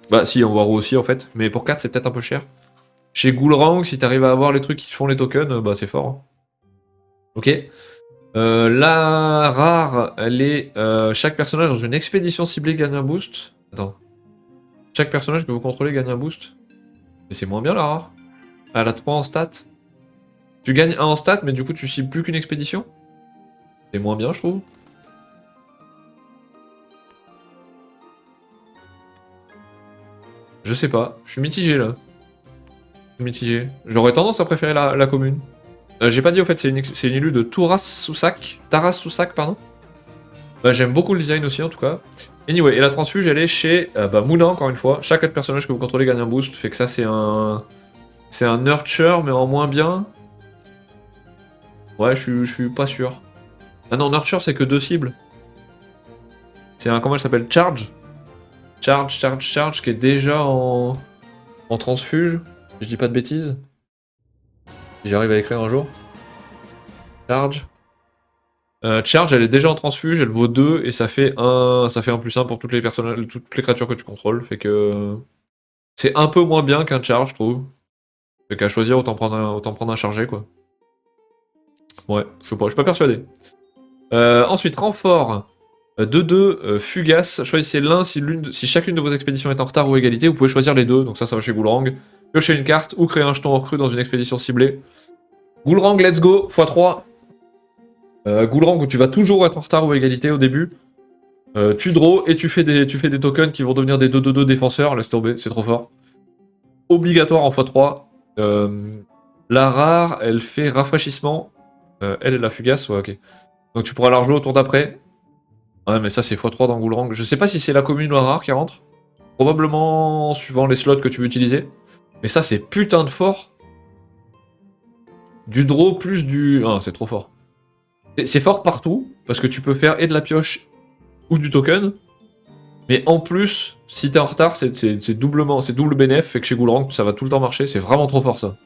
Bah si, un Waru aussi en fait. Mais pour 4, c'est peut-être un peu cher. Chez Ghoulrang, si t'arrives à avoir les trucs qui font les tokens, bah c'est fort. Hein. Ok. La rare, elle est... chaque personnage dans une expédition ciblée gagne un boost. Attends. Chaque personnage que vous contrôlez gagne un boost. Mais c'est moins bien la rare. Elle a 3 en stat. Tu gagnes 1 en stat, mais du coup tu cibles plus qu'une expédition. C'est moins bien, je trouve. Je sais pas. Je suis mitigé là. Je suis mitigé. J'aurais tendance à préférer la commune. J'ai pas dit au fait, c'est une élue de Taras Soussak, pardon. J'aime beaucoup le design aussi en tout cas. Anyway, et la transfuge elle est chez Muna encore une fois. Chaque autre personnage que vous contrôlez gagne un boost, fait que ça c'est un... C'est un nurture mais en moins bien. Ouais, je suis pas sûr. Ah non, nurture c'est que 2 cibles. C'est un... Comment elle s'appelle? Charge. Charge qui est déjà en transfuge. Je dis pas de bêtises. Si j'arrive à écrire un jour. Charge. Charge, elle est déjà en transfuge, elle vaut 2 et ça fait 1 plus 1 pour toutes les créatures que tu contrôles. Fait que c'est un peu moins bien qu'un charge, je trouve. Fait qu'à choisir, autant prendre un chargé, quoi. Ouais, je suis pas persuadé. Ensuite, renfort. 2-2, fugace. Choisissez l'un si chacune de vos expéditions est en retard ou égalité. Vous pouvez choisir les deux, donc ça va chez Ghoulrang. Piocher une carte ou créer un jeton hors crue dans une expédition ciblée. Ghoulrang, let's go, x3. Ghoulrang où tu vas toujours être en retard ou égalité au début. Tu draw et tu fais des tokens qui vont devenir des 2-2-2 défenseurs. Laisse tomber, c'est trop fort. Obligatoire en x3. La rare, elle fait rafraîchissement. Elle est la fugace, ouais, ok. Donc tu pourras la rejouer au tour d'après. Ouais, mais ça c'est x3 dans Ghoulrang. Je sais pas si c'est la commune ou la rare qui rentre. Probablement suivant les slots que tu veux utiliser. Mais ça c'est putain de fort. Du draw plus du... Ah, c'est trop fort. C'est fort partout, parce que tu peux faire et de la pioche ou du token. Mais en plus, si t'es en retard, c'est double bénéf, fait que chez Ghoulrang, ça va tout le temps marcher, c'est vraiment trop fort ça.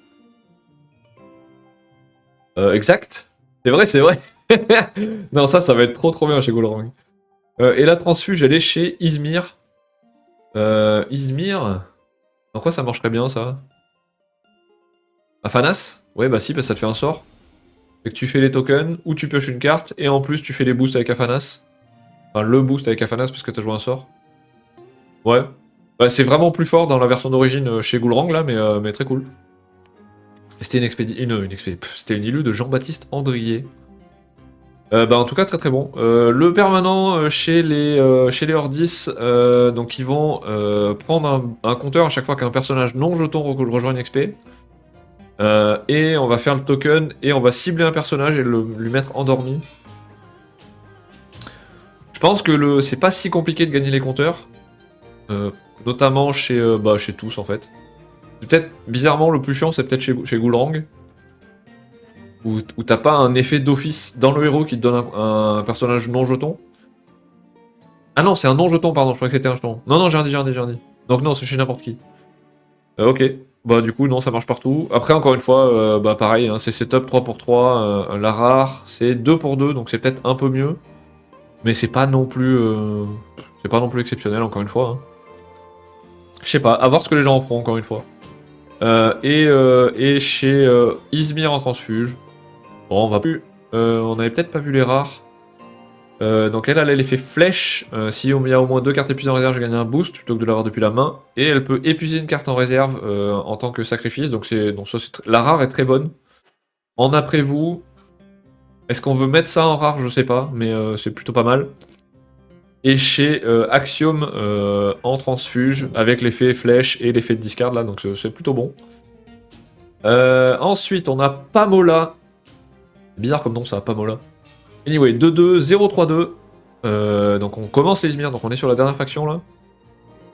Exact. C'est vrai, c'est vrai. Non, ça va être trop bien chez Ghoulrang. Et la transfuge, elle est chez Izmir. Izmir. En quoi ça marcherait bien ça? Afanas? Ouais, bah si, bah ça te fait un sort. Fait que tu fais les tokens, ou tu pioches une carte, et en plus tu fais les boosts avec Afanas. Enfin, le boost avec Afanas parce que t'as joué un sort. Ouais. Bah, c'est vraiment plus fort dans la version d'origine chez Ghoulrang là, mais très cool. C'était c'était une illu de Jean-Baptiste Andrier. Bah en tout cas très très bon. Le permanent chez les Ordis, donc ils vont prendre un compteur à chaque fois qu'un personnage non jeton rejoint une XP. Et on va faire le token et on va cibler un personnage et lui mettre endormi. Je pense que c'est pas si compliqué de gagner les compteurs. Notamment chez tous en fait. Peut-être, bizarrement, le plus chiant c'est peut-être chez Goulrang. Où t'as pas un effet d'office dans le héros qui te donne un personnage non jeton. Ah non, c'est un non jeton, pardon, je crois que c'était un jeton. Non, non, j'ai un dit. Donc non, c'est chez n'importe qui. Ok, bah du coup, non, ça marche partout. Après, encore une fois, bah pareil, hein, c'est setup 3 pour 3. La rare, c'est 2 pour 2, donc c'est peut-être un peu mieux. Mais c'est pas non plus... c'est pas non plus exceptionnel, encore une fois. Hein. Je sais pas, à voir ce que les gens en feront, encore une fois. Et chez Izmir en transfuge. Bon, on va plus. On avait peut-être pas vu les rares. Donc elle a l'effet flèche. Si il y a au moins 2 cartes épuisées en réserve, je gagne un boost plutôt que de l'avoir depuis la main. Et elle peut épuiser une carte en réserve en tant que sacrifice. Donc la rare est très bonne. En après vous. Est-ce qu'on veut mettre ça en rare? Je sais pas, mais c'est plutôt pas mal. Et chez Axiom en transfuge avec l'effet flèche et l'effet de discard là, donc c'est plutôt bon. Ensuite, on a Pamola. C'est bizarre comme nom ça, Pamola. Anyway, 2-2, 0-3-2. Donc on commence les Izmir, donc on est sur la dernière faction là.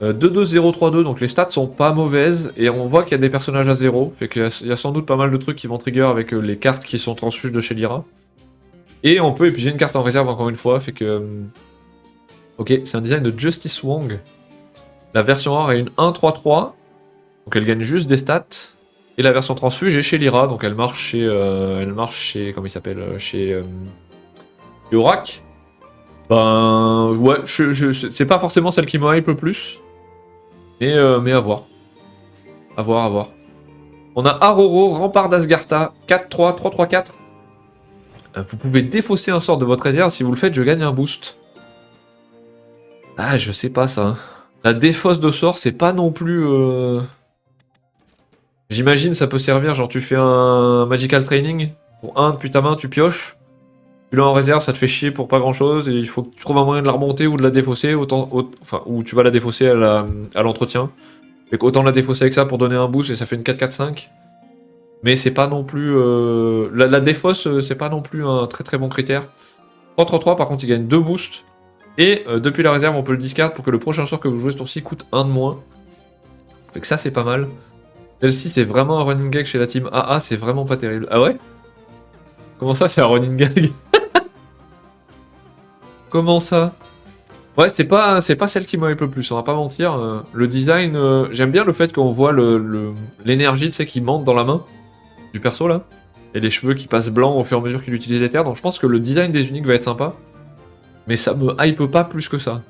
2-2, 0-3-2, donc les stats sont pas mauvaises, et on voit qu'il y a des personnages à 0, fait qu'il y a sans doute pas mal de trucs qui vont trigger avec les cartes qui sont transfuges de chez Lyra. Et on peut épuiser une carte en réserve encore une fois, fait que... Ok, c'est un design de Justice Wong. La version rare est une 1-3-3, donc elle gagne juste des stats. Et la version transfuge est chez Lyra, donc elle marche chez comment il s'appelle, chez Yorak. Ben ouais, c'est pas forcément celle qui me hype le plus, mais à voir. À voir. On a Aroro, Rempart d'Asgartha, 4-3, 3-3-4. Vous pouvez défausser un sort de votre réserve, si vous le faites, je gagne un boost. Ah, je sais pas ça. La défausse de sort, c'est pas non plus... J'imagine ça peut servir, genre tu fais un Magical Training, pour 1 depuis ta main, tu pioches. Tu l'as en réserve, ça te fait chier pour pas grand chose, et il faut que tu trouves un moyen de la remonter ou de la défausser, ou tu vas la défausser à l'entretien. Fait qu'autant la défausser avec ça pour donner un boost, et ça fait une 4-4-5. Mais c'est pas non plus... La défausse, c'est pas non plus un très très bon critère. 3-3-3, par contre, il gagne 2 boosts. Et depuis la réserve, on peut le discard pour que le prochain sort que vous jouez ce tour-ci coûte 1 de moins. Fait que ça, c'est pas mal. Celle-ci, c'est vraiment un running gag chez la team AA, c'est vraiment pas terrible. Ah ouais? Comment ça, c'est un running gag? Comment ça? Ouais, c'est pas celle qui m'a hype le plus, on va pas mentir. Le design, j'aime bien le fait qu'on voit l'énergie, tu sais, qui monte dans la main du perso, là. Et les cheveux qui passent blancs au fur et à mesure qu'il utilise les terres, donc je pense que le design des uniques va être sympa. Mais ça me hype pas plus que ça.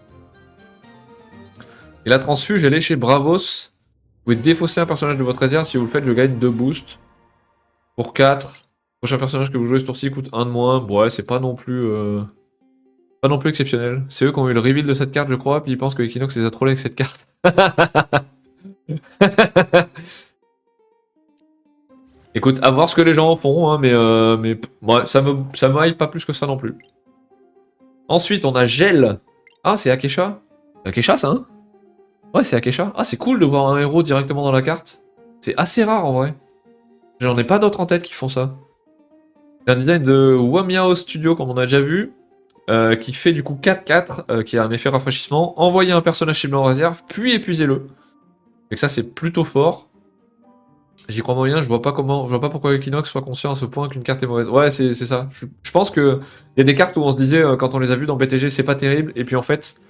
Et la transfuge, elle est chez Bravos. Vous pouvez défausser un personnage de votre réserve, si vous le faites, je gagne 2 boosts. Pour 4. Prochain personnage que vous jouez ce tour-ci coûte 1 de moins. Bon, ouais, c'est pas non plus... Pas non plus exceptionnel. C'est eux qui ont eu le reveal de cette carte, je crois, puis ils pensent que Equinox les a trollés avec cette carte. Écoute, à voir ce que les gens en font, hein, mais ouais, ça me hype pas plus que ça non plus. Ensuite, on a Gel. Ah, c'est Akesha. C'est Akesha, ça, hein? Ouais, c'est Akesha. Ah, c'est cool de voir un héros directement dans la carte. C'est assez rare, en vrai. J'en ai pas d'autres en tête qui font ça. C'est un design de Wamiao Studio, comme on a déjà vu. Qui fait du coup 4-4, qui a un effet rafraîchissement. Envoyez un personnage ciblé en réserve, puis épuisez-le. Et que ça, c'est plutôt fort. J'y crois moyen, je vois pas pourquoi Equinox soit conscient à ce point qu'une carte est mauvaise. Ouais, c'est ça. Je pense que il y a des cartes où on se disait, quand on les a vues dans BTG, c'est pas terrible, et puis en fait,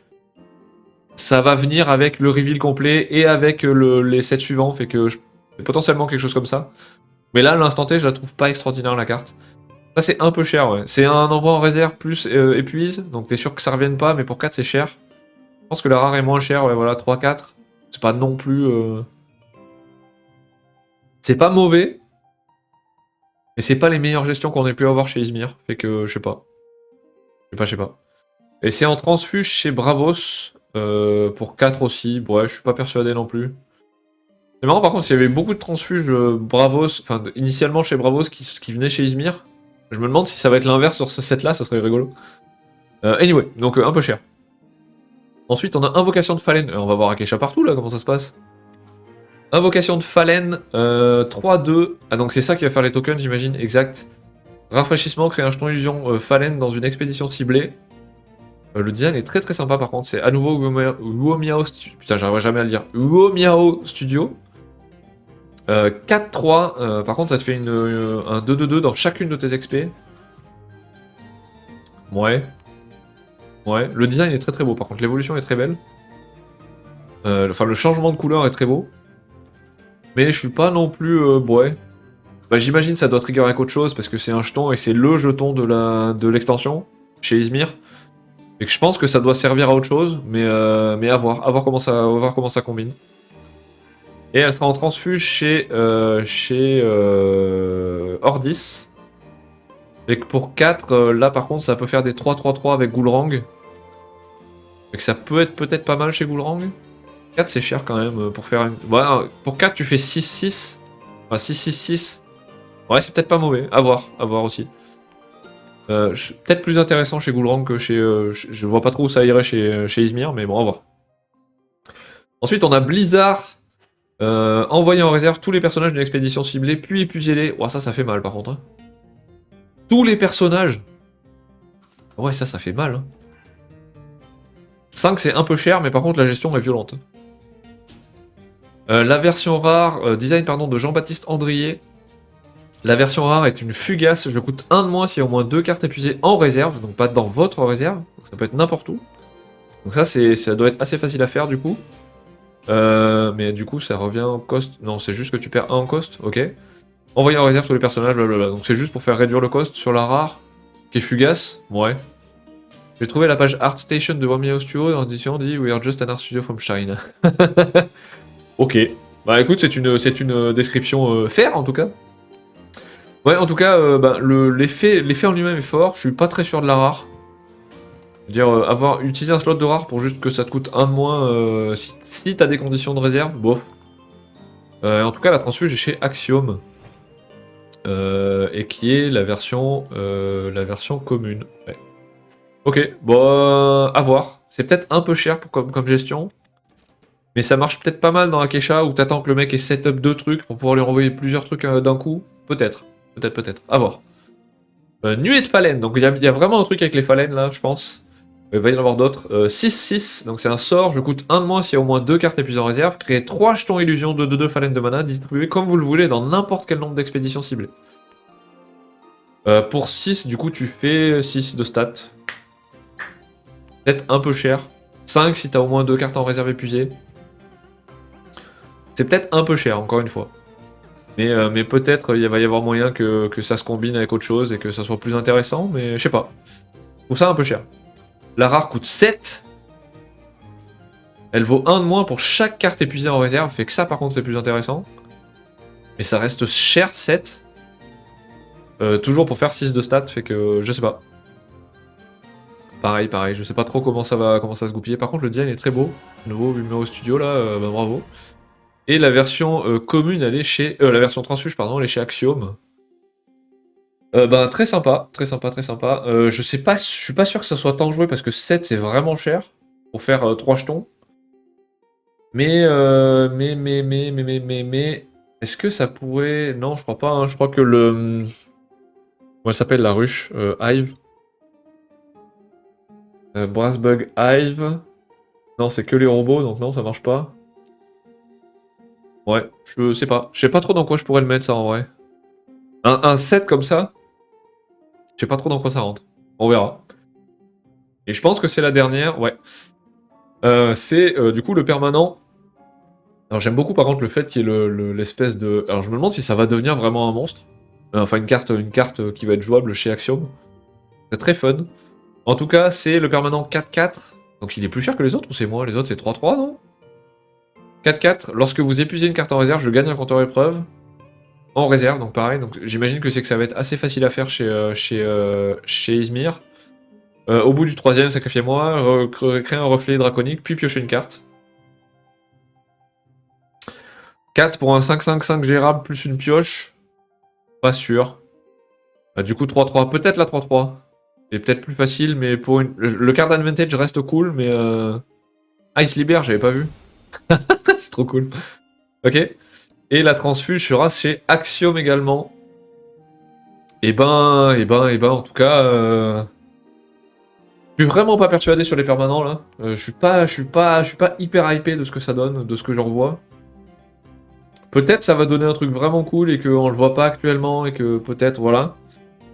ça va venir avec le reveal complet et avec les sets suivants, fait que c'est potentiellement quelque chose comme ça. Mais là, à l'instant T, je la trouve pas extraordinaire, la carte. Ça, c'est un peu cher, ouais. C'est un envoi en réserve plus épuise, donc t'es sûr que ça revienne pas, mais pour 4, c'est cher. Je pense que la rare est moins chère, ouais, voilà, 3-4. C'est pas non plus... C'est pas mauvais, mais c'est pas les meilleures gestions qu'on ait pu avoir chez Izmir, fait que je sais pas. Je sais pas. Et c'est en transfuge chez Bravos, pour 4 aussi. Ouais, je suis pas persuadé non plus. C'est marrant par contre, s'il y avait beaucoup de transfuges Bravos, enfin initialement chez Bravos qui venaient chez Izmir, je me demande si ça va être l'inverse sur ce set là, ça serait rigolo. Anyway, donc un peu cher. Ensuite, on a Invocation de Fallen. On va voir Akesha partout là, comment ça se passe? Invocation de Fallen, 3-2. Ah donc c'est ça qui va faire les tokens j'imagine, exact. Rafraîchissement, créer un jeton illusion Fallen dans une expédition ciblée. Le design est très très sympa par contre, c'est à nouveau Uomiao Studio. Putain j'arriverai jamais à le dire. Uomiao Studio. 4-3, par contre ça te fait un 2-2-2 dans chacune de tes XP. Ouais. Ouais, le design est très très beau par contre, l'évolution est très belle. Enfin le changement de couleur est très beau. Mais je suis pas non plus... ouais. Bah, j'imagine ça doit trigger avec autre chose parce que c'est un jeton et c'est le jeton de l'extension chez Izmir. Et que je pense que ça doit servir à autre chose, mais à voir comment ça combine. Et elle sera en transfuge chez Ordis. Et que pour 4, là par contre ça peut faire des 3-3-3 avec Goulrang. Et que ça peut être peut-être pas mal chez Goulrang. 4 c'est cher quand même pour faire une... Voilà, pour 4 tu fais 6-6. Enfin 6-6-6. Ouais c'est peut-être pas mauvais, à voir aussi. Peut-être plus intéressant chez Goulrang que chez... je vois pas trop où ça irait chez Izmir, mais bon, à voir. Ensuite, on a Blizzard. Envoyer en réserve tous les personnages d'une expédition ciblée, puis épuisez-les. Ouah, ça fait mal par contre. Hein. Tous les personnages. Ouais, ça fait mal. Hein. 5, c'est un peu cher, mais par contre, la gestion est violente. La version rare, design pardon, de Jean-Baptiste Andrier. La version rare est une fugace, je coûte 1 de moins s'il y a au moins 2 cartes épuisées en réserve, donc pas dans votre réserve, donc ça peut être n'importe où. Donc ça doit être assez facile à faire du coup. Mais du coup ça revient en cost, non c'est juste que tu perds 1 en cost, ok. Envoyer en réserve tous les personnages, blablabla, donc c'est juste pour faire réduire le cost sur la rare, qui est fugace, ouais. J'ai trouvé la page Art Station de Wamiao Studio, en édition dit We are just an art studio from China. Ok, bah écoute c'est une description fair en tout cas. Ouais, en tout cas, bah, l'effet en lui-même est fort. Je suis pas très sûr de la rare. Je veux dire, avoir utilisé un slot de rare pour juste que ça te coûte 1 de moins si t'as des conditions de réserve, bof. En tout cas, la transfuge est chez Axiom. Et qui est la version commune. Ouais. Ok, bon, à voir. C'est peut-être un peu cher comme gestion. Mais ça marche peut-être pas mal dans Akesha où t'attends que le mec ait setup 2 trucs pour pouvoir lui renvoyer plusieurs trucs d'un coup. Peut-être. Peut-être. À voir. Nuée de Fallen. Donc il y a vraiment un truc avec les Fallen là, je pense. Il va y en avoir d'autres. 6-6. Donc c'est un sort. Je coûte 1 de moins s'il y a au moins 2 cartes épuisées en réserve. Créez 3 jetons illusion de 2-2 Fallen de mana. Distribuez comme vous le voulez dans n'importe quel nombre d'expéditions ciblées. Pour 6, du coup, tu fais 6 de stats. Peut-être un peu cher. 5 si t'as au moins 2 cartes en réserve épuisées. C'est peut-être un peu cher, encore une fois. Mais peut-être il va y avoir moyen que ça se combine avec autre chose et que ça soit plus intéressant, mais je sais pas. Je trouve ça un peu cher. La rare coûte 7. Elle vaut 1 de moins pour chaque carte épuisée en réserve, fait que ça par contre c'est plus intéressant. Mais ça reste cher 7. Toujours pour faire 6 de stats, fait que je sais pas. Pareil, je sais pas trop comment ça va se goupiller. Par contre le design est très beau. Nouveau numéro studio là, bah, bravo. Et la version commune, elle est chez... la version transfuge, pardon, elle est chez Axiom. Ben, très sympa. Je suis pas sûr que ça soit tant joué parce que 7 c'est vraiment cher pour faire 3 jetons. Mais, est-ce que ça pourrait... Non, je crois pas, hein. Je crois que le... Comment elle s'appelle la ruche Hive. Brassbug Hive. Non, c'est que les robots, donc non, ça marche pas. Ouais, je sais pas. Je sais pas trop dans quoi je pourrais le mettre ça en vrai. Un 7 comme ça, je sais pas trop dans quoi ça rentre. On verra. Et je pense que c'est la dernière, ouais. C'est du coup le permanent. Alors j'aime beaucoup par contre le fait qu'il y ait l'espèce de... Alors je me demande si ça va devenir vraiment un monstre. Enfin une carte qui va être jouable chez Axiom. C'est très fun. En tout cas, c'est le permanent 4-4. Donc il est plus cher que les autres ou c'est moi? Les autres c'est 3-3, non? 4-4. Lorsque vous épuisez une carte en réserve, je gagne un compteur épreuve. En réserve, donc pareil. Donc j'imagine que c'est que ça va être assez facile à faire chez Izmir. Au bout du 3ème, sacrifiez-moi, créez un reflet draconique, puis piochez une carte. 4 pour un 5-5-5 gérable plus une pioche. Pas sûr. Du coup 3-3, peut-être la 3-3. C'est peut-être plus facile, mais pour une... Le card advantage reste cool, mais... Ah, il se libère, j'avais pas vu. C'est trop cool. Ok. Et la transfuge sera chez Axiom également. En tout cas, je suis vraiment pas persuadé sur les permanents là. Je suis pas hyper hypé de ce que ça donne, de ce que j'en revois. Peut-être ça va donner un truc vraiment cool et qu'on le voit pas actuellement et que peut-être, voilà.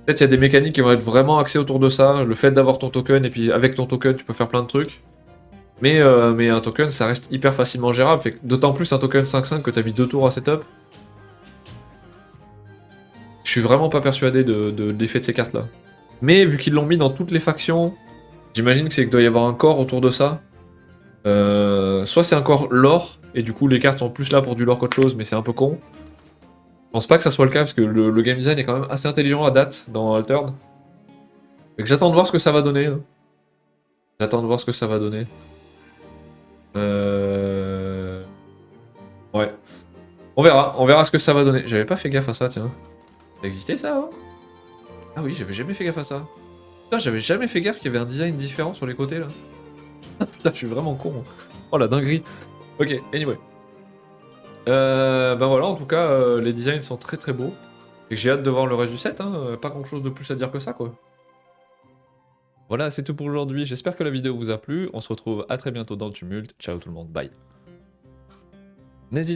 Peut-être il y a des mécaniques qui vont être vraiment axées autour de ça. Le fait d'avoir ton token et puis avec ton token tu peux faire plein de trucs. Mais un token ça reste hyper facilement gérable. D'autant plus un token 5-5 que t'as mis 2 tours à setup. Je suis vraiment pas persuadé de l'effet de ces cartes là. Mais vu qu'ils l'ont mis dans toutes les factions, j'imagine que c'est qu'il doit y avoir un corps autour de ça. Soit c'est encore lore, et du coup les cartes sont plus là pour du lore qu'autre chose, mais c'est un peu con. Je pense pas que ça soit le cas, parce que le game design est quand même assez intelligent à date dans Altered. Fait que j'attends de voir ce que ça va donner. Hein. J'attends de voir ce que ça va donner. Ouais. On verra ce que ça va donner. J'avais pas fait gaffe à ça, tiens. Ça existait ça, hein? Ah oui, j'avais jamais fait gaffe à ça. Putain, j'avais jamais fait gaffe qu'il y avait un design différent sur les côtés, là. Ah putain, je suis vraiment con. Oh la dinguerie. Ok, anyway. Ben voilà, en tout cas, les designs sont très très beaux. Et j'ai hâte de voir le reste du set, hein. Pas grand chose de plus à dire que ça, quoi. Voilà, c'est tout pour aujourd'hui. J'espère que la vidéo vous a plu. On se retrouve à très bientôt dans le tumulte. Ciao tout le monde, bye. N'hésitez